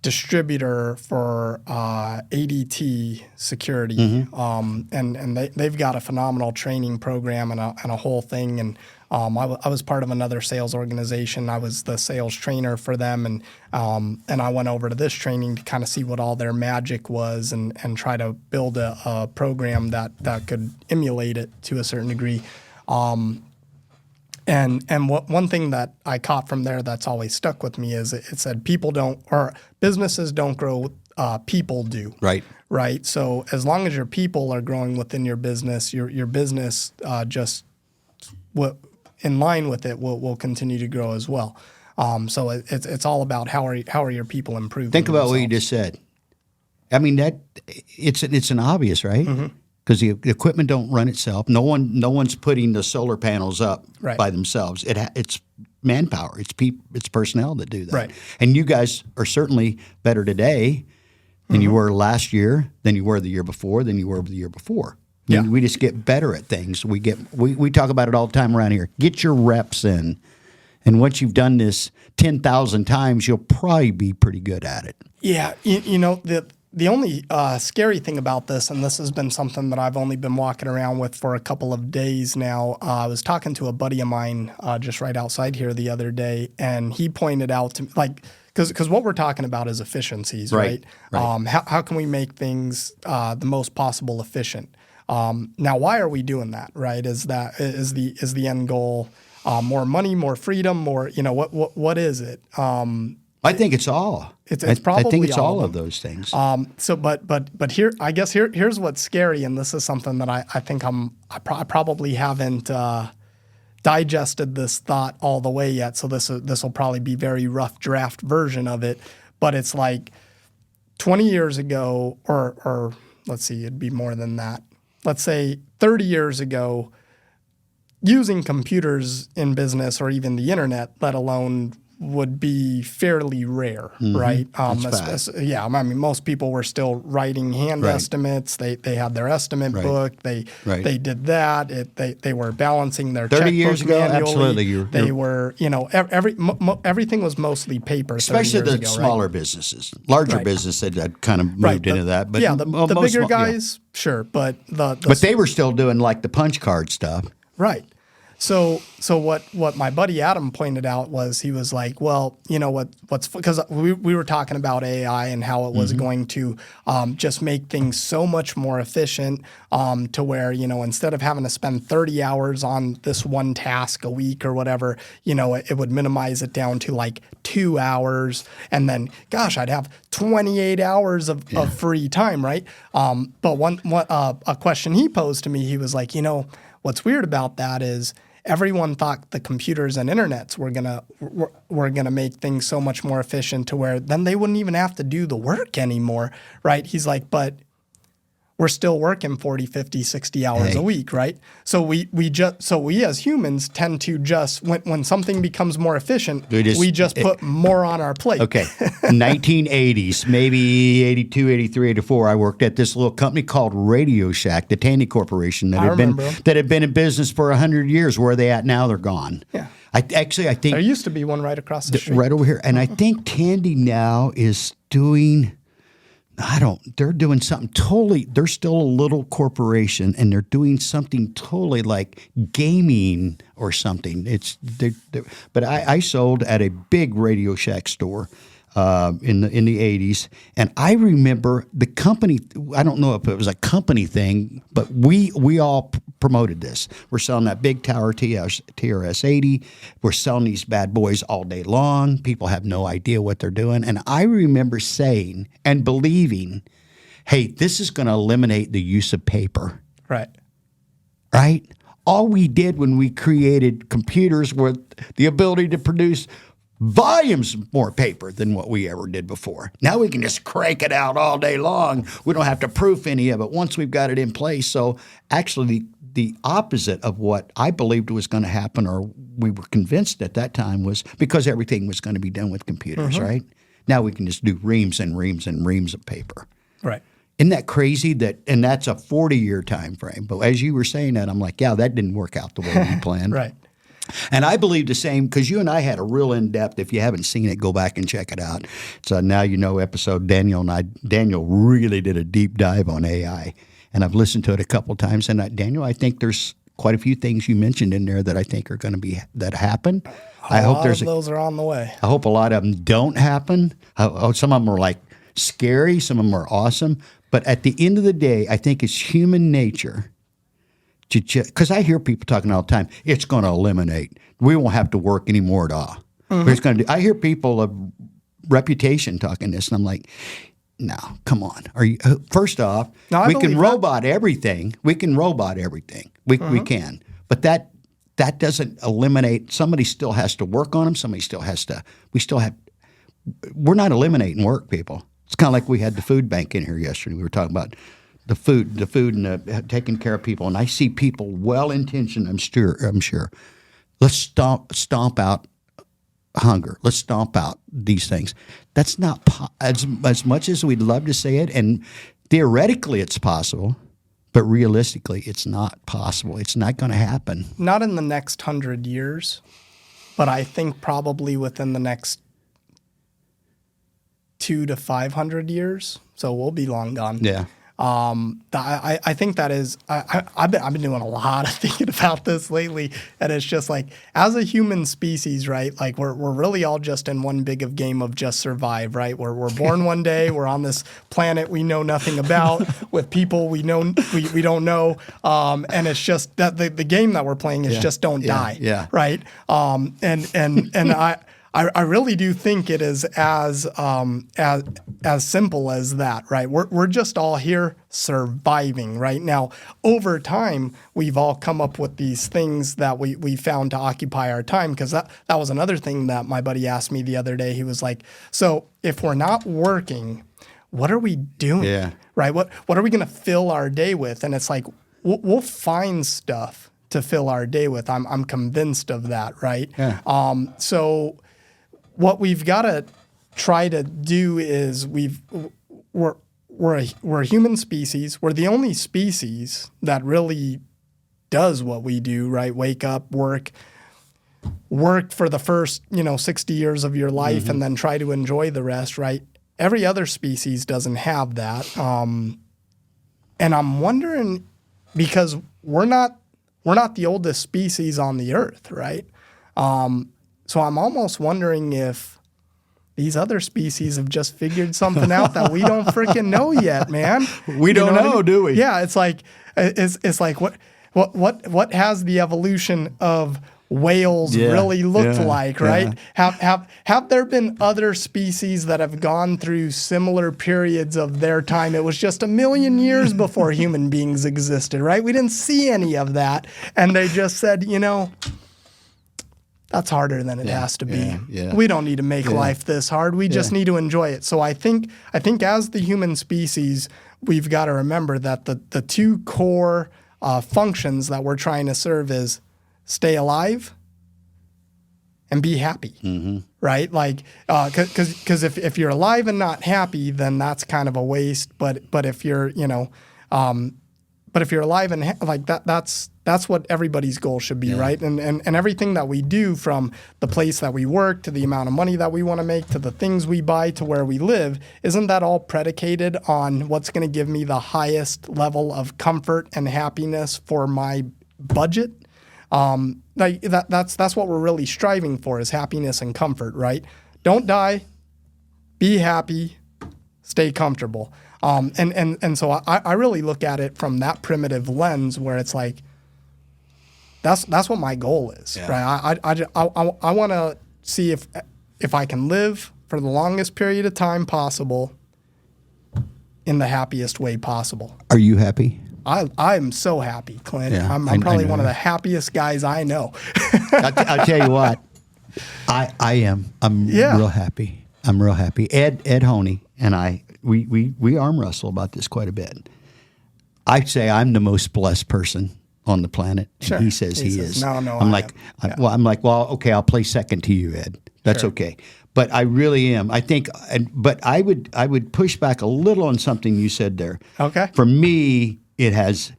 distributor for ADT security, and they've got a phenomenal training program and a whole thing. And I was part of another sales organization. I was the sales trainer for them, and I went over to this training to kind of see what all their magic was and try to build a program that could emulate it to a certain degree. And one thing that I caught from there that's always stuck with me is it said businesses don't grow, people do. Right. Right. So as long as your people are growing within your business, your business in line with it will continue to grow as well. So it's all about how are your people improving. Think about what you just said. I mean, that it's an obvious, right? Because the equipment don't run itself. No one's putting the solar panels up by themselves. It's manpower. It's personnel that do that. Right. And you guys are certainly better today than you were last year, than you were the year before, than you were the year before. Yeah. We just get better at things. We talk about it all the time around here. Get your reps in. And once you've done this 10,000 times, you'll probably be pretty good at it. Yeah. The only scary thing about this, and this has been something that I've only been walking around with for a couple of days now, I was talking to a buddy of mine just right outside here the other day, and he pointed out to me, because what we're talking about is efficiencies, right? How can we make things the most possible efficient? Now, why are we doing that, right? Is the end goal more money, more freedom, more, what is it? I think it's all. It's probably I think it's all of of those things. But here, I guess here's what's scary, and this is something that I think I probably haven't digested this thought all the way yet. So this will probably be very rough draft version of it. But it's like 20 years ago, or let's see, it'd be more than that. Let's say 30 years ago, using computers in business or even the internet, let alone, would be fairly rare, right? I mean, most people were still writing hand estimates. They had their estimate book. They did that. They were balancing their 30 years ago, manually. absolutely. They were, everything was mostly paper. Especially the smaller businesses. Larger businesses had kind of moved into that. But the bigger guys, sure, but but they were still doing like the punch card stuff, right? So what my buddy Adam pointed out was, he was like, well, because we were talking about AI and how it was going to just make things so much more efficient, to where, instead of having to spend 30 hours on this one task a week or whatever, it would minimize it down to like 2 hours, and then gosh, I'd have 28 hours of free time, right? But a question he posed to me, he was like, what's weird about that is everyone thought the computers and internets were gonna make things so much more efficient to where then they wouldn't even have to do the work anymore, right? He's like, but we're still working 40, 50, 60 hours a week, right? So we as humans tend to just, when something becomes more efficient, we just put more on our plate. Okay. 1980s, maybe 82, 83, 84, I worked at this little company called Radio Shack, the Tandy Corporation, that had been in business for 100 years. Where are they at now? They're gone. Yeah. I think there used to be one right across the street. Right over here. And I think Tandy now is doing, they're doing something totally, they're still a little corporation, and they're doing something totally like gaming or something. But I sold at a big Radio Shack store in the 80s, and I remember the company, I don't know if it was a company thing, but we all promoted this. We're selling that big tower TRS 80. We're selling these bad boys all day long. People have no idea what they're doing. And I remember saying and believing, hey, this is going to eliminate the use of paper. Right. Right? All we did when we created computers with the ability to produce volumes more paper than what we ever did before. Now we can just crank it out all day long. We don't have to proof any of it once we've got it in place. So actually the opposite of what I believed was going to happen, or we were convinced at that time, was because everything was going to be done with computers, right? Now we can just do reams and reams and reams of paper. Right. Isn't that crazy? And that's a 40-year time frame. But as you were saying that, I'm like, yeah, that didn't work out the way we planned. Right. And I believe the same, because you and I had a real in-depth, if you haven't seen it, go back and check it out. So Now You Know episode, Daniel really did a deep dive on AI. And I've listened to it a couple of times. And Daniel, I think there's quite a few things you mentioned in there that I think are going to be, that happen. I hope those are on the way. I hope a lot of them don't happen. Some of them are like scary. Some of them are awesome. But at the end of the day, I think it's human nature because I hear people talking all the time, it's going to eliminate. We won't have to work anymore at all. It's going to. I hear people of reputation talking this, and I'm like, no, come on. Are you? First off, we can robot everything. We can robot everything. We can, but that doesn't eliminate. Somebody still has to work on them. Somebody still has to. We're not eliminating work, people. It's kind of like we had the food bank in here yesterday. We were talking about the food and taking care of people. And I see people well-intentioned, I'm sure. Let's stomp out hunger. Let's stomp out these things. That's not as much as we'd love to say it. And theoretically, it's possible. But realistically, it's not possible. It's not going to happen. Not in the next 100 years, but I think probably within the next 200 to 500 years. So we'll be long gone. Yeah. I think that is. I've been doing a lot of thinking about this lately, and it's just like, as a human species, right? Like we're really all just in one big of game of just survive, right? We're born one day, we're on this planet we know nothing about, with people we don't know, and it's just that the game that we're playing is just don't die, right? I really do think it is as simple as that, right? We're just all here surviving right now. Over time, we've all come up with these things that we found to occupy our time, because that was another thing that my buddy asked me the other day. He was like, so if we're not working, what are we doing? Yeah. Right? What are we going to fill our day with? And it's like, we'll find stuff to fill our day with. I'm convinced of that, right? Yeah. So what we've got to try to do is we're a human species. We're the only species that really does what we do, right? Wake up, work for the first 60 years of your life, and then try to enjoy the rest, right? Every other species doesn't have that, and I'm wondering, because we're not the oldest species on the earth, right? So I'm almost wondering if these other species have just figured something out that we don't freaking know yet, man. We don't know, do we? Yeah, it's like what has the evolution of whales really looked like, right? Have there been other species that have gone through similar periods of their time? It was just 1 million years before human beings existed, right? We didn't see any of that, and they just said, that's harder than it has to be. Yeah. We don't need to make life this hard. We just need to enjoy it. So I think as the human species, we've got to remember that the two core functions that we're trying to serve is stay alive and be happy, right? Like, because if you're alive and not happy, then that's kind of a waste. But if you're but if you're alive and like that's what everybody's goal should be, right? And everything that we do, from the place that we work to the amount of money that we want to make to the things we buy to where we live, isn't that all predicated on what's going to give me the highest level of comfort and happiness for my budget? Like that's what we're really striving for, is happiness and comfort, right? Don't die, be happy, stay comfortable. And so I really look at it from that primitive lens, where it's like, that's what my goal is, right? I want to see if I can live for the longest period of time possible in the happiest way possible. Are you happy? I'm so happy, Clint. Yeah, I'm probably one of the happiest guys I know. I'll tell you what, I am. I'm real happy. I'm real happy. Ed Honey and I, we arm wrestle about this quite a bit. I say I'm the most blessed person on the planet, and he says he is. No, I'm like, okay, I'll play second to you, Ed. That's okay. But I really am. I think, but I would push back a little on something you said there. Okay. For me, it has,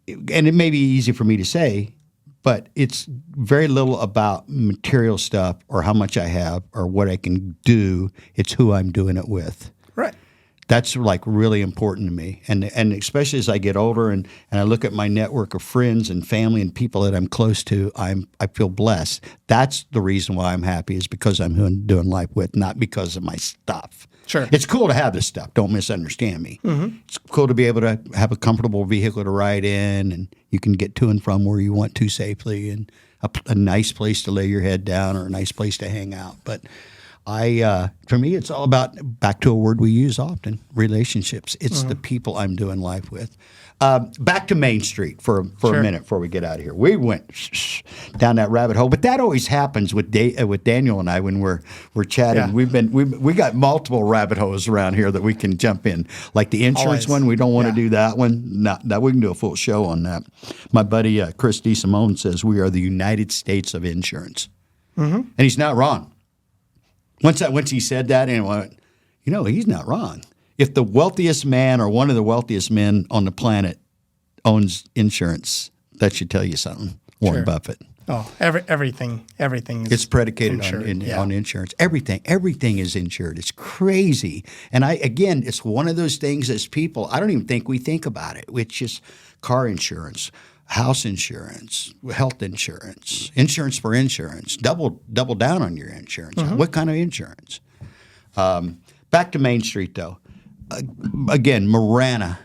and it may be easy for me to say, but it's very little about material stuff or how much I have or what I can do. It's who I'm doing it with. Right. That's like really important to me. And especially as I get older and I look at my network of friends and family and people that I'm close to, I feel blessed. That's the reason why I'm happy, is because I'm doing life with, not because of my stuff. Sure. It's cool to have this stuff. Don't misunderstand me. Mm-hmm. It's cool to be able to have a comfortable vehicle to ride in, and you can get to and from where you want to safely, and a nice place to lay your head down or a nice place to hang out. But for me, it's all about, back to a word we use often, relationships. It's the people I'm doing life with. Back to Main Street for a minute before we get out of here. We went down that rabbit hole, but that always happens with Daniel and I when we're chatting. Yeah. We got multiple rabbit holes around here that we can jump in, like the insurance one. We don't want to do that one. Not that we can do a full show on that. My buddy Chris DeSimone says we are the United States of insurance, and he's not wrong. Once he said that, and I went, he's not wrong. If the wealthiest man or one of the wealthiest men on the planet owns insurance, that should tell you something. Warren Buffett. Oh, everything. It's predicated on insurance. Everything is insured. It's crazy. And it's one of those things as people, I don't even think we think about it, which is car insurance, house insurance, health insurance, insurance for insurance. Double down on your insurance. What kind of insurance? Back to Main Street, though. Again, Marana,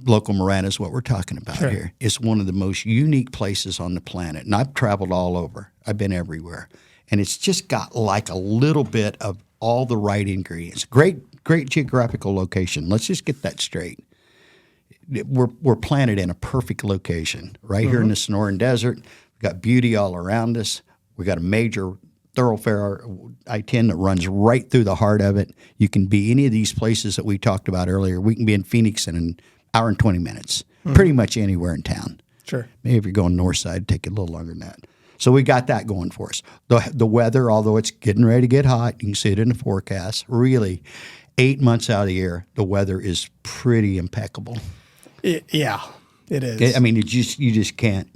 local Marana is what we're talking about here. It's one of the most unique places on the planet. And I've traveled all over. I've been everywhere. And it's just got like a little bit of all the right ingredients. Great geographical location. Let's just get that straight. We're planted in a perfect location right here in the Sonoran Desert. We've got beauty all around us. We've got a major thoroughfare, I-10, that runs right through the heart of it. You can be any of these places that we talked about earlier. We can be in Phoenix in an hour and 20 minutes, pretty much anywhere in town. Sure. Maybe if you're going north side, take it a little longer than that. So we got that going for us. The weather, although it's getting ready to get hot, you can see it in the forecast, really 8 months out of the year, the weather is pretty impeccable. Yeah, it is. I mean, you just can't.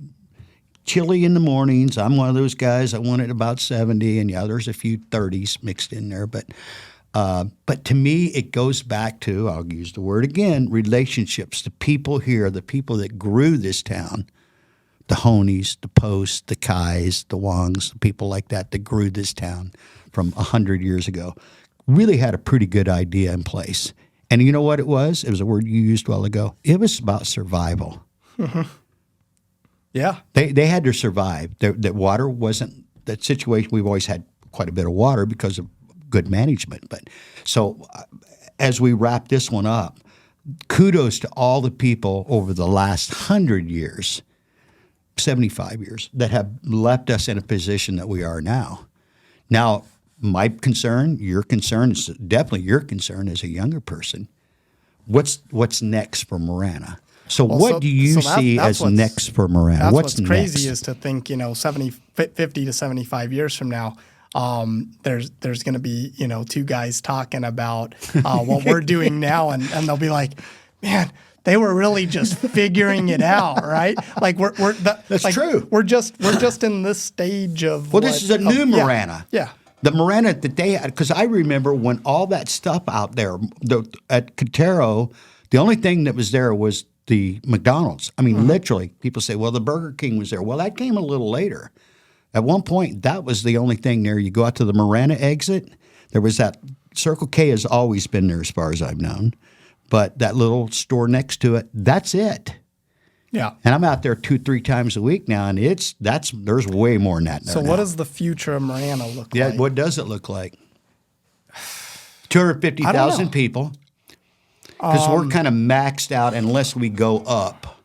Chilly in the mornings. I'm one of those guys. I want it about 70, and there's a few 30s mixed in there. But to me, it goes back to, I'll use the word again, relationships. The people here, the people that grew this town, the Honeys, the Posts, the Kais, the Wongs, the people like that grew this town from 100 years ago, really had a pretty good idea in place. And you know what it was? It was a word you used a while ago. It was about survival. Yeah. They had to survive. That water wasn't that situation. We've always had quite a bit of water because of good management. But so as we wrap this one up, kudos to all the people over the last 100 years, 75 years, that have left us in a position that we are now. Now, my concern, your concern, is definitely your concern as a younger person. What's next for Marana? So what do you see as next for Marana? That's what's crazy next? is to think, 50 to 75 years from now, there's going to be, two guys talking about what we're doing now, and they'll be like, man, they were really just figuring it out, right? Like that's true. We're just in this stage of this is a new Marana. Yeah. The Marana that they had, because I remember when all that stuff out there at Cotero, the only thing that was there was the McDonald's. I mean, literally, people say, well, the Burger King was there. Well, that came a little later. At one point, that was the only thing there. You go out to the Marana exit, there was that Circle K has always been there as far as I've known, but that little store next to it, that's it. Yeah. And I'm out there 2-3 times a week now, and there's way more than that. So what does the future of Marana look like? Yeah, what does it look like? 250,000 people. Because we're kind of maxed out unless we go up.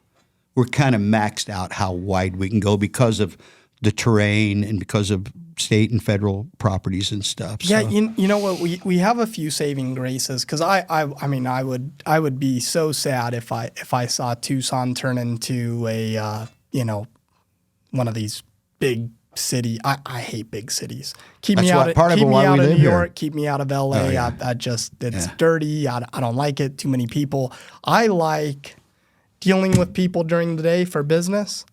We're kind of maxed out how wide we can go because of the terrain and because of state and federal properties and stuff. Yeah, so. you know what? We have a few saving graces because I would be so sad if I saw Tucson turn into a one of these big city. I hate big cities. Keep me out of New York. Keep me out of LA. Oh, yeah. It's dirty. I don't like it. Too many people. I like dealing with people during the day for business.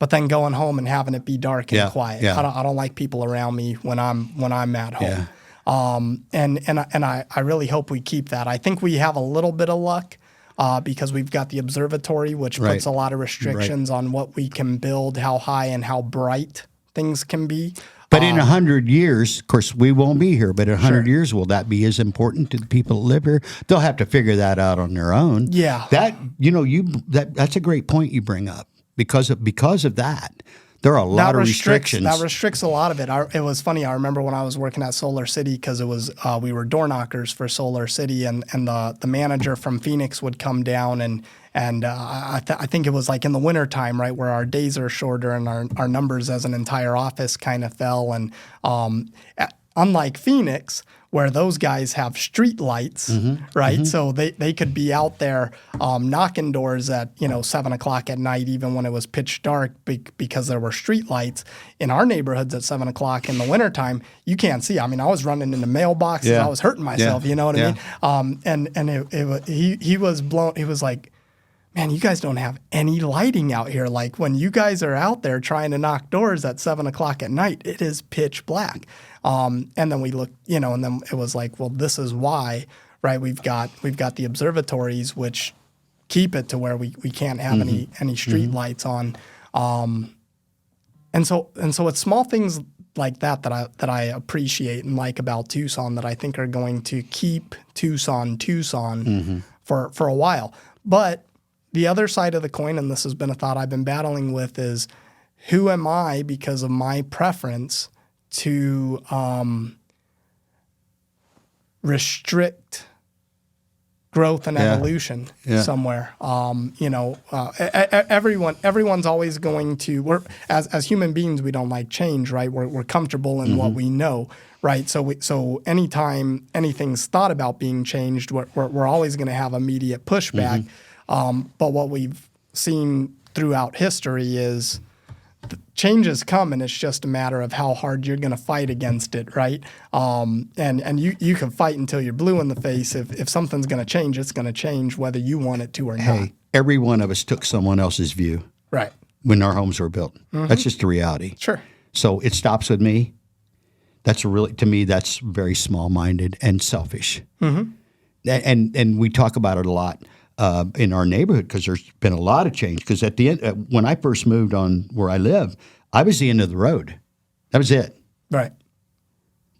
but then going home and having it be dark and quiet. Yeah. I don't like people around me when I'm at home. Yeah. And I really hope we keep that. I think we have a little bit of luck because we've got the observatory, which puts a lot of restrictions on what we can build, how high and how bright things can be. But in 100 years, of course, we won't be here, but in 100 years, will that be as important to the people that live here? They'll have to figure that out on their own. Yeah. That's a great point you bring up. Because of that, there are a lot of restrictions. That restricts a lot of it. It was funny. I remember when I was working at Solar City, because it was we were door knockers for Solar City, and the manager from Phoenix would come down and I think it was like in the wintertime, right, where our days are shorter and our numbers as an entire office kind of fell. And unlike Phoenix, where those guys have street lights, right? So they could be out there knocking doors at 7 o'clock at night, even when it was pitch dark, because there were street lights. In our neighborhoods at 7 o'clock in the wintertime, you can't see. I mean, I was running into mailboxes. Yeah. I was hurting myself. You know what I mean? And he was blown. He was like, man, you guys don't have any lighting out here. Like when you guys are out there trying to knock doors at 7 o'clock at night, it is pitch black. And then we looked, and then it was like, well, this is why, right? We've got the observatories, which keep it to where we can't have any street lights on. And so it's small things like that I appreciate and like about Tucson that I think are going to keep Tucson for a while. But the other side of the coin, and this has been a thought I've been battling with, is who am I, because of my preference, to restrict growth and evolution somewhere? Everyone's always going to. As human beings, we don't like change, right? We're comfortable in what we know, right? So anytime anything's thought about being changed, we're always going to have immediate pushback. But what we've seen throughout history is changes come, and it's just a matter of how hard you're going to fight against it, right? And you can fight until you're blue in the face. If something's going to change, it's going to change whether you want it to or not. Hey, every one of us took someone else's view Right. when our homes were built. That's just the reality. Sure. So it stops with me. To me, that's very small-minded and selfish. And we talk about it a lot in our neighborhood, because there's been a lot of change. Because at the end, when I first moved on where I live, I was the end of the road. That was it. Right.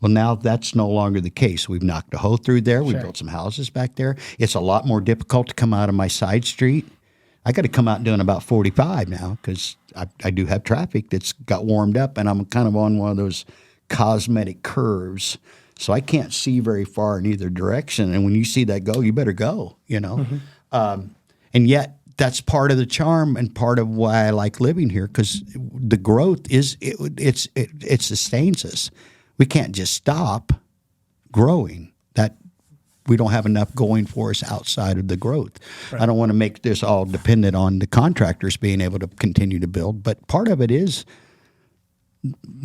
Well, now that's no longer the case. We've knocked a hole through there. We Sure. built some houses back there. It's a lot more difficult to come out of my side street. I got to come out doing about 45 now, because I do have traffic that's got warmed up, and I'm kind of on one of those cosmetic curves. So I can't see very far in either direction. And when you see that go, you better go, And yet that's part of the charm and part of why I like living here, because the growth it sustains us. We can't just stop growing. That we don't have enough going for us outside of the growth. Right. I don't want to make this all dependent on the contractors being able to continue to build, but part of it is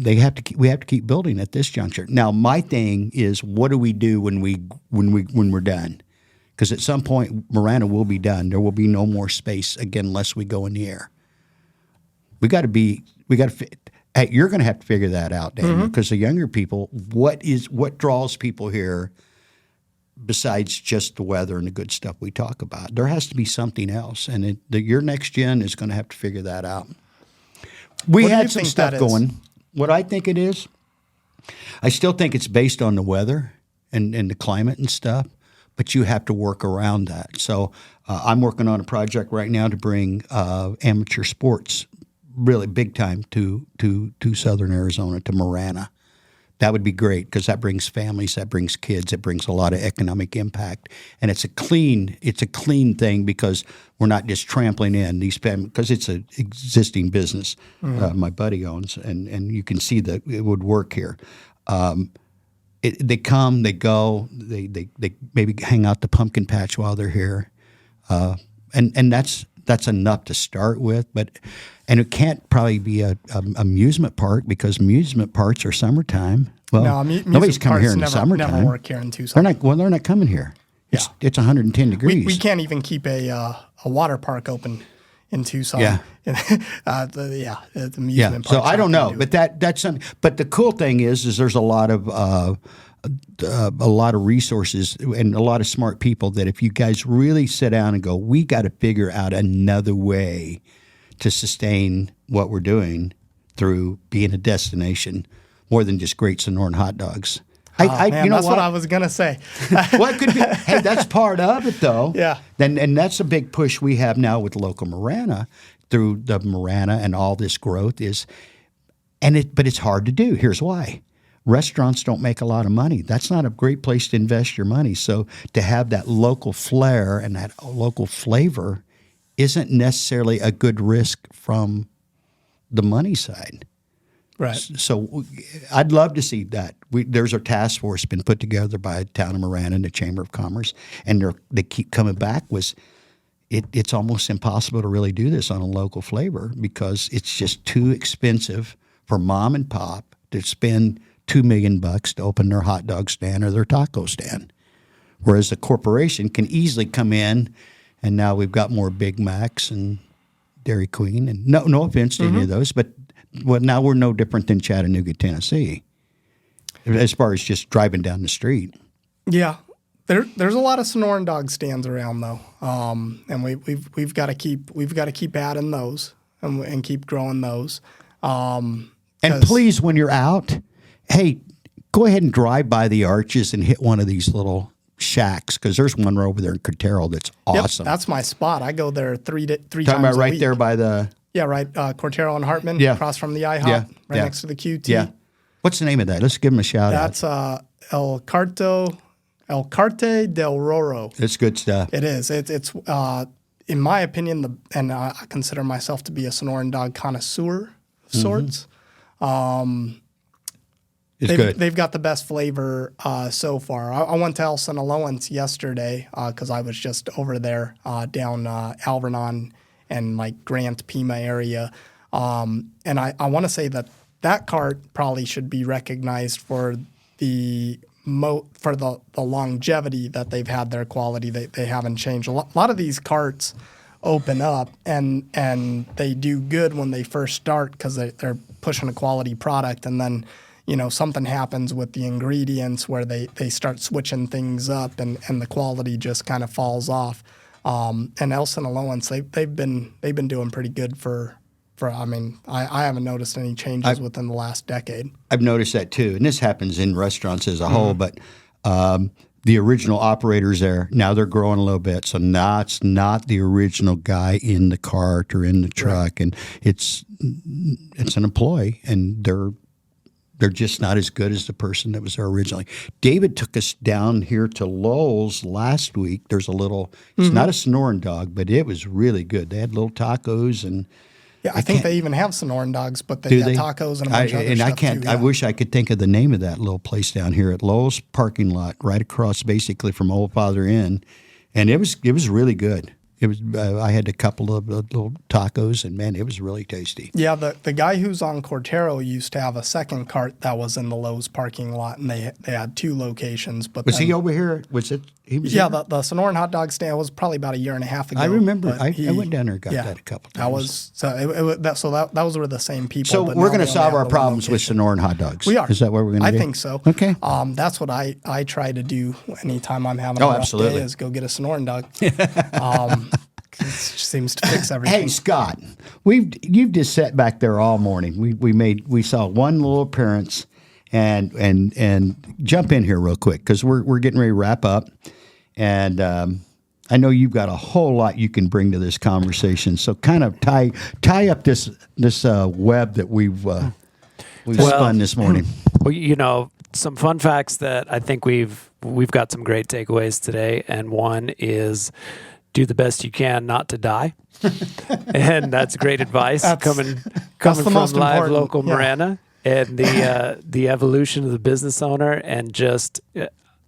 we have to keep building at this juncture. Now, my thing is, what do we do when we're done? Because at some point, Marana will be done. There will be no more space again unless we go in the air. You're going to have to figure that out, Daniel, because the younger people, what draws people here besides just the weather and the good stuff we talk about? There has to be something else, and your next gen is going to have to figure that out. We had some stuff going. What I think it is, I still think it's based on the weather and the climate and stuff, but you have to work around that. So I'm working on a project right now to bring amateur sports really big time to Southern Arizona, to Marana. That would be great, because that brings families, that brings kids, it brings a lot of economic impact, and it's a clean thing, because we're not just trampling in these families, because it's an existing business my buddy owns, and you can see that it would work here. They come, they go, they maybe hang out the pumpkin patch while they're here, and that's enough to start with, and it can't probably be a amusement park, because amusement parks are summertime. Well, no, nobody's coming here in the summertime. Never work here in Tucson. They're not coming here. It's 110 degrees. We can't even keep a water park open in Tucson. Yeah. The amusement So parks I don't know, do but that's something. But the cool thing is there's a lot of resources and a lot of smart people that if you guys really sit down and go, we got to figure out another way to sustain what we're doing through being a destination more than just great Sonoran hot dogs. Man, you know that's what I was gonna say. Well, it could be. Hey, that's part of it, though. Yeah. And that's a big push we have now with local Marana through the Marana and all this growth is, but it's hard to do. Here's why: restaurants don't make a lot of money. That's not a great place to invest your money. So to have that local flair and that local flavor isn't necessarily a good risk from the money side. Right. So I'd love to see that. There's a task force been put together by the town of Marana and the Chamber of Commerce, and they keep coming back with it's almost impossible to really do this on a local flavor because it's just too expensive for mom and pop to spend $2 million to open their hot dog stand or their taco stand. Whereas the corporation can easily come in, and now we've got more Big Macs and Dairy Queen, and no offense to any of those, but now we're no different than Chattanooga, Tennessee, as far as just driving down the street. Yeah, there's a lot of Sonoran dog stands around though, and we've got to keep adding those and keep growing those. And please, when you're out, hey, go ahead and drive by the arches and hit one of these little shacks because there's one right over there in Cotero that's awesome. Yep, that's my spot. I go there three Talking times about a right week. there by the right, Cortero and Hartman, across from the IHOP, next to the QT. Yeah. What's the name of that? Let's give them a shout out. That's El Carte del Roro. It's good stuff. It is. It's in my opinion, and I consider myself to be a Sonoran dog connoisseur of sorts. They've got the best flavor so far. I went to El Sinaloans yesterday because I was just over there down Alvernon and like Grant Pima area. And I want to say that cart probably should be recognized for the longevity that they've had their quality. They haven't changed. A lot of these carts open up and they do good when they first start because they're pushing a quality product, and then something happens with the ingredients where they start switching things up and the quality just kind of falls off. And El Sinaloans, they've been doing pretty good for I haven't noticed any changes within the last decade. I've noticed that too, and this happens in restaurants as a whole. But the original operators there now they're growing a little bit, so now it's not the original guy in the cart or in the truck, and it's an employee, and they're just not as good as the person that was there originally. David took us down here to Lowell's last week. There's a little, it's not a Sonoran dog, but it was really good. They had little tacos and. Yeah, I think they even have Sonoran dogs, but they got tacos and a bunch of other stuff too. I wish I could think of the name of that little place down here at Lowell's parking lot, right across basically from Old Father Inn. And it was really good. It was. I had a couple of little tacos, and man, it was really tasty. Yeah, the guy who's on Cortero used to have a second cart that was in the Lowe's parking lot, and they had two locations. But was he over here? Was it? He was yeah, here? the Sonoran hot dog stand was probably about a year and a half ago. I remember. I went down there and got that a couple times. That was with the same people. So but we're now going to they solve only our have the one problems with location. Sonoran hot dogs. We are. Is that what we're going to do? I think so. Okay. That's what I try to do anytime I'm having a rough absolutely. day is go get a Sonoran dog. It seems to fix everything. Hey Scott, you've just sat back there all morning. We saw one little appearance, and jump in here real quick because we're getting ready to wrap up, and I know you've got a whole lot you can bring to this conversation. So kind of tie up this web that we've spun this morning. Well, some fun facts that I think we've got some great takeaways today, and one is. Do the best you can not to die. And that's great advice coming from live local Marana and the evolution of the business owner. And just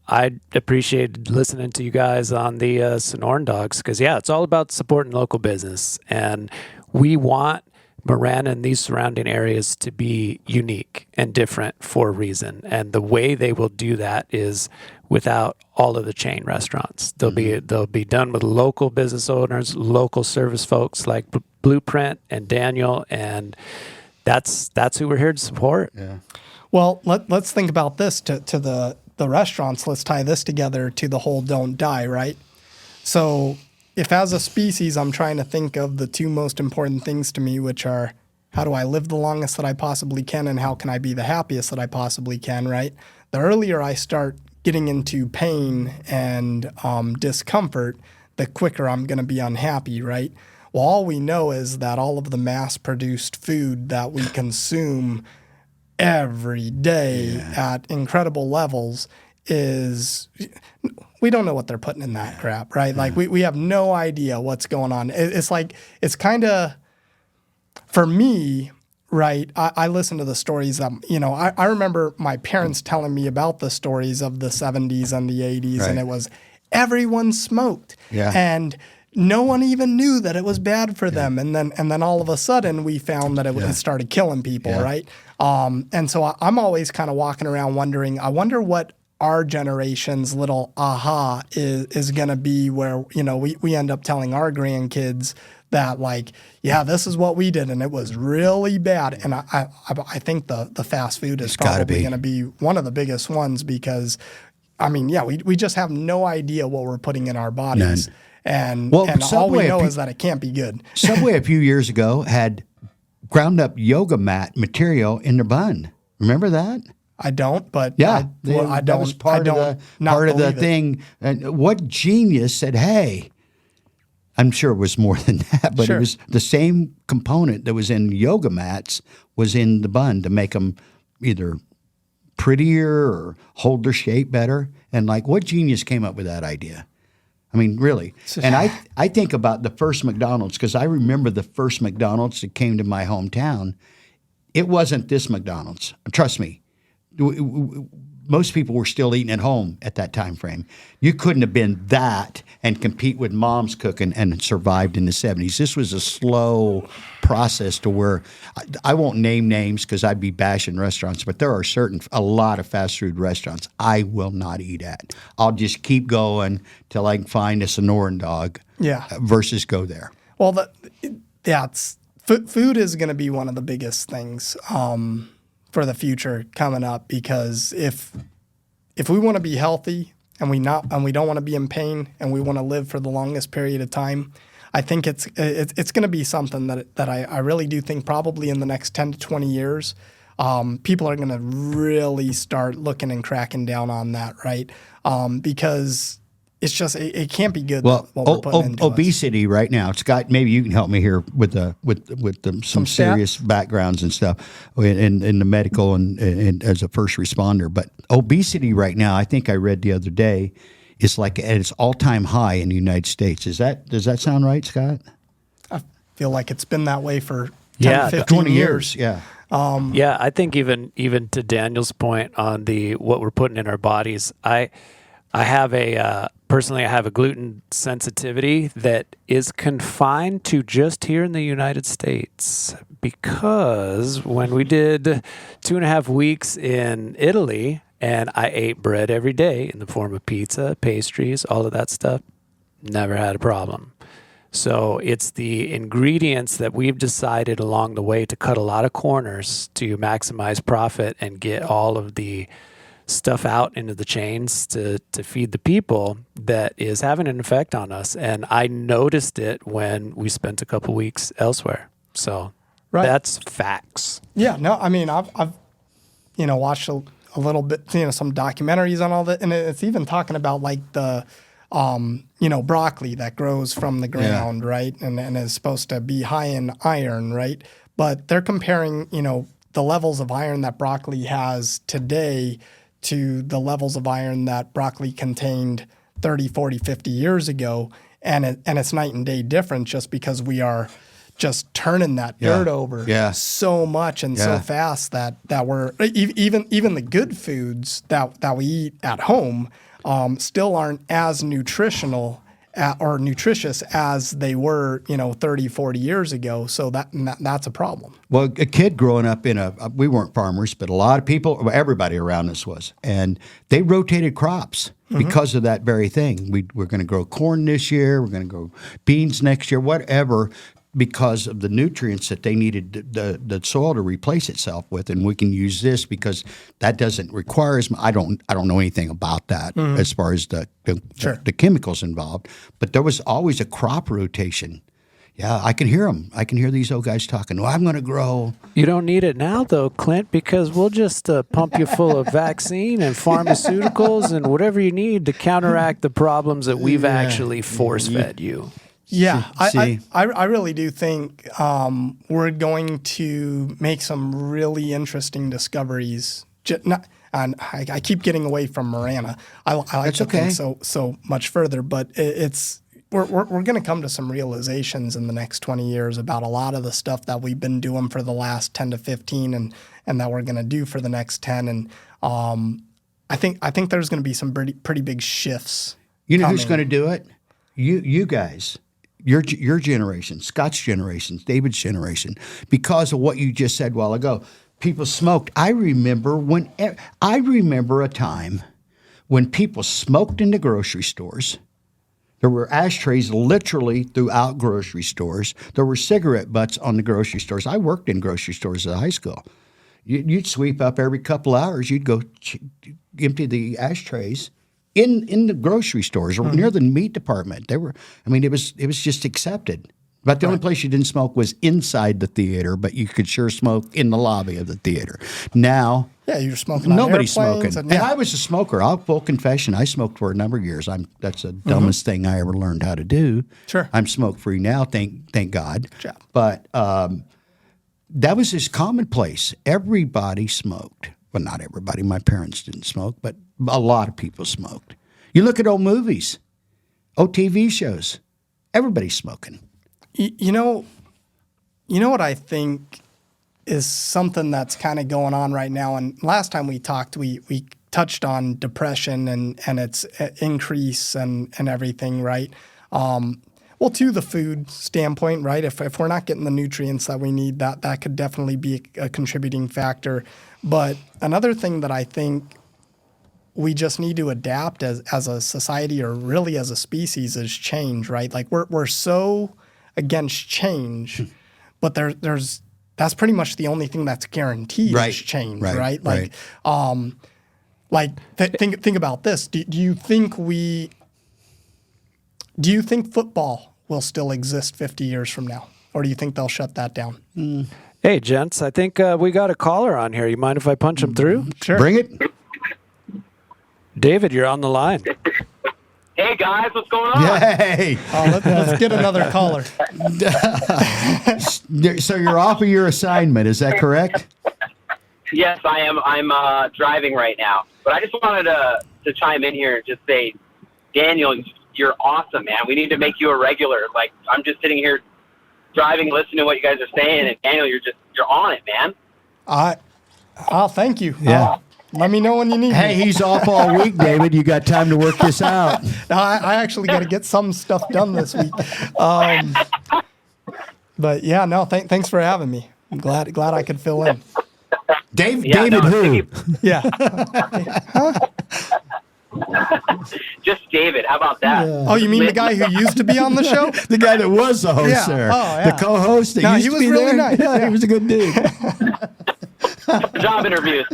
I appreciated listening to you guys on the Sonoran dogs because, it's all about supporting local business. And we want Marana and these surrounding areas to be unique and different for a reason. And the way they will do that is without all of the chain restaurants. They'll be done with local business owners, local service folks like Blueprint and Daniel, and that's who we're here to support. Yeah. Well, let's think about this to the restaurants. Let's tie this together to the whole don't die, right? So if as a species, I'm trying to think of the two most important things to me, which are how do I live the longest that I possibly can and how can I be the happiest that I possibly can, right? The earlier I start getting into pain and discomfort, the quicker I'm going to be unhappy, right? Well, all we know is that all of the mass-produced food that we consume every day at incredible levels is, we don't know what they're putting in that crap, right? Like we have no idea what's going on. It's like, it's kind of, for me, right, I listen to the stories that, I remember my parents telling me about the stories of the 70s and the 80s, and it was everyone smoked. Yeah. And no one even knew that it was bad for them. And then all of a sudden we found that it started killing people, right? And so I'm always kind of walking around wondering, I wonder what our generation's little aha is going to be, where, we end up telling our grandkids that, like, yeah, this is what we did and it was really bad. And I think the fast food is probably going to be one of the biggest ones, because we just have no idea what we're putting in our bodies. None. And Subway, all we know is that it can't be good. Subway a few years ago had ground up yoga mat material in their bun. Remember that? I don't, but Yeah, I that was part of the thing. And what genius said, "Hey," I'm sure it was more than that, but it was the same component that was in yoga mats was in the bun to make them either prettier or hold their shape better. And like, what genius came up with that idea? I mean, really. And I think about the first McDonald's, because I remember the first McDonald's that came to my hometown. It wasn't this McDonald's. Trust me. Most people were still eating at home at that time frame. You couldn't have been that and compete with mom's cooking and survived in the 70s. This was a slow process to where I won't name names because I'd be bashing restaurants, but there are a lot of fast food restaurants I will not eat at. I'll just keep going till I can find a Sonoran dog versus go there. Well, food is going to be one of the biggest things for the future coming up, because if we want to be healthy and we don't want to be in pain and we want to live for the longest period of time, I think it's going to be something that I really do think probably in the next 10 to 20 years, people are going to really start looking and cracking down on that, right? Because it's just it can't be good. Well, what we're putting into obesity right now. Scott, maybe you can help me here with some serious backgrounds and stuff in the medical and as a first responder. But obesity right now, I think I read the other day, is like at its all-time high in the United States. Does that sound right, Scott? I feel like it's been that way for 10 to 15 20 years. Yeah. I think even to Daniel's point on what we're putting in our bodies, I have personally, I have a gluten sensitivity that is confined to just here in the United States, because when we did 2.5 weeks in Italy and I ate bread every day in the form of pizza, pastries, all of that stuff, never had a problem. So it's the ingredients that we've decided along the way to cut a lot of corners to maximize profit and get all of the stuff out into the chains to feed the people that is having an effect on us. And I noticed it when we spent a couple weeks elsewhere. So that's facts. Yeah, no, I mean, I've watched a little bit, some documentaries on all that. And it's even talking about like the, broccoli that grows from the ground, right? And is supposed to be high in iron, right? But they're comparing, the levels of iron that broccoli has today to the levels of iron that broccoli contained 30, 40, 50 years ago. And it's night and day difference, just because we are just turning that dirt over so much and so fast that we're even the good foods that we eat at home still aren't as nutritional or nutritious as they were, 30, 40 years ago. So that's a problem. Well, a kid growing up we weren't farmers, but a lot of people, everybody around us was, and they rotated crops because of that very thing. We're going to grow corn this year. We're going to grow beans next year, whatever, because of the nutrients that they needed the soil to replace itself with, and we can use this because that doesn't require as much. I don't know anything about that as far as the chemicals involved, but there was always a crop rotation. Yeah, I can hear them. I can hear these old guys talking. Well, I'm going to grow. You don't need it now, though, Clint, because we'll just pump you full of vaccine and pharmaceuticals and whatever you need to counteract the problems that we've actually force-fed you. Yeah, I really do think we're going to make some really interesting discoveries. And I keep getting away from Marana. I like to think so much further, but we're going to come to some realizations in the next 20 years about a lot of the stuff that we've been doing for the last 10 to 15 and that we're going to do for the next 10. And I think there's going to be some pretty big shifts. You know who's going to do it? You guys. Your generation, Scott's generation, David's generation, because of what you just said a while ago. People smoked. I remember a time when people smoked in the grocery stores. There were ashtrays literally throughout grocery stores. There were cigarette butts on the grocery stores. I worked in grocery stores at high school. You'd sweep up every couple hours. You'd go empty the ashtrays in the grocery stores or near the meat department. It was just accepted. But the only place you didn't smoke was inside the theater, but you could sure smoke in the lobby of the theater. Now, you're smoking. Nobody's smoking. And I was a smoker. I'll full confession. I smoked for a number of years. That's the dumbest thing I ever learned how to do. Sure. I'm smoke free now. Thank God. Yeah. But that was just commonplace. Everybody smoked. Well, not everybody. My parents didn't smoke, but a lot of people smoked. You look at old movies, old TV shows. Everybody's smoking. You know what I think is something that's kind of going on right now. And last time we talked, we touched on depression and its increase and everything, right? Well, to the food standpoint, right? If we're not getting the nutrients that we need, that could definitely be a contributing factor. But another thing that I think we just need to adapt as a society or really as a species is change, right? Like we're so against change, but that's pretty much the only thing that's guaranteed is change, right? Like, think about this. Do you think football will still exist 50 years from now, or do you think they'll shut that down? Hey, gents, I think we got a caller on here. You mind if I punch him through? Sure. Bring it. David, you're on the line. Hey, guys, what's going on? Hey. Let's get another caller. So you're off of your assignment, is that correct? Yes, I am. I'm driving right now. But I just wanted to chime in here and just say, Daniel, you're awesome, man. We need to make you a regular. Like, I'm just sitting here driving, listening to what you guys are saying, and Daniel, you're on it, man. Thank you. Yeah. Let me know when you need me. Hey, he's off all week, David. You got time to work this out. No, I actually got to get some stuff done this week. But yeah, no, thanks for having me. I'm glad I could fill in. David who? Yeah. Just David. How about that? Yeah. Oh, you mean the guy who used to be on the show? The guy that was the host there. Oh, yeah. The co-host that used he to was be really there. nice. Yeah, he was a good dude. Job interviews.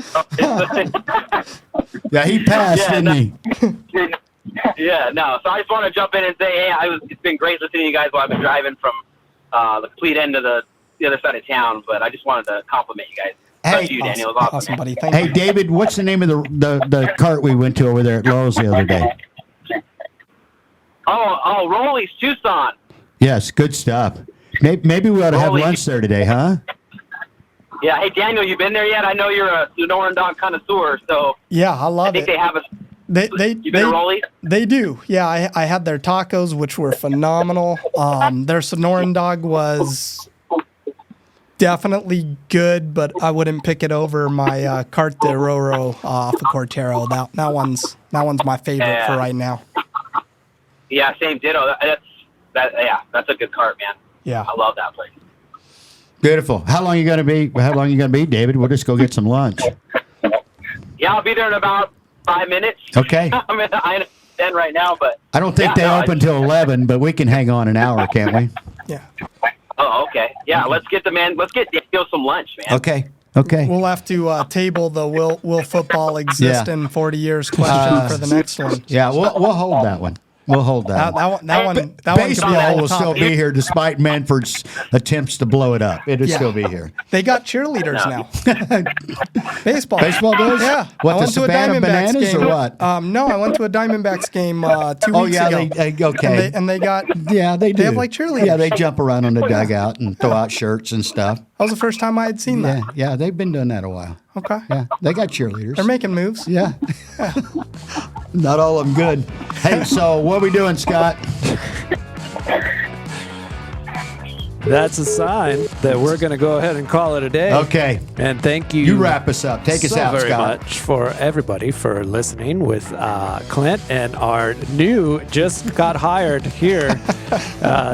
Yeah, he passed, didn't he? Yeah, no. So I just want to jump in and say, hey, it's been great listening to you guys while I've been driving from the complete end of the other side of town. But I just wanted to compliment you guys. Hey, you, Daniel. It was awesome, buddy. Thank Hey, you. David, what's the name of the cart we went to over there at Lowe's the other day? Oh, Rolly's Tucson. Yes, good stuff. Maybe we ought to have Rolly. lunch there today, huh? Yeah. Hey, Daniel, you been there yet? I know you're a Sonoran dog connoisseur, so Yeah, I love I think it. they have a. You been to Rolly's? They do. Yeah, I had their tacos, which were phenomenal. Their Sonoran dog was definitely good, but I wouldn't pick it over my Carte de Roro off of Cortero. That one's my favorite for right now. Yeah, same ditto. That's a good cart, man. Yeah. I love that place. Beautiful. How long you gonna be, David? We'll just go get some lunch. Yeah, I'll be there in about 5 minutes. Okay. I'm in I-10 right now, but I don't think they open till 11, but we can hang on an hour, can't we? Yeah. Oh, Okay. Yeah, let's get Daniel some lunch, man. Okay. Okay. We'll have to table the will football exist Yeah. in 40 years question for the next one. Yeah, we'll hold that one. We'll hold that one. That one could be a Baseball whole will still topic. be here despite Manford's attempts to blow it up. It'll still be here. They got cheerleaders now. Baseball. Baseball does? Yeah. What, I went the to a Savannah Diamondbacks Bananas game. or what? No, I went to a Diamondbacks game 2 weeks yeah, ago. okay. And they got. Yeah, they do. have like cheerleaders. Yeah, they jump around on the dugout and throw out shirts and stuff. That was the first time I had seen that. Yeah, they've been doing that a while. Okay. Yeah, they got cheerleaders. They're making moves. Yeah. Not all of them good. Hey, so what are we doing, Scott? That's a sign that we're going to go ahead and call it a day. Okay. And thank you. You wrap us up. Take us so out, very Scott. much for everybody for listening with Clint and our new, just got hired here,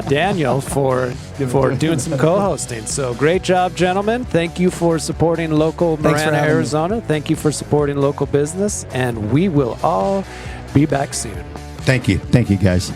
Daniel, for doing some co-hosting. So great job, gentlemen. Thank you for supporting local Thanks for Marana, having me. Arizona. Thank you for supporting local business. And we will all be back soon. Thank you. Thank you, guys.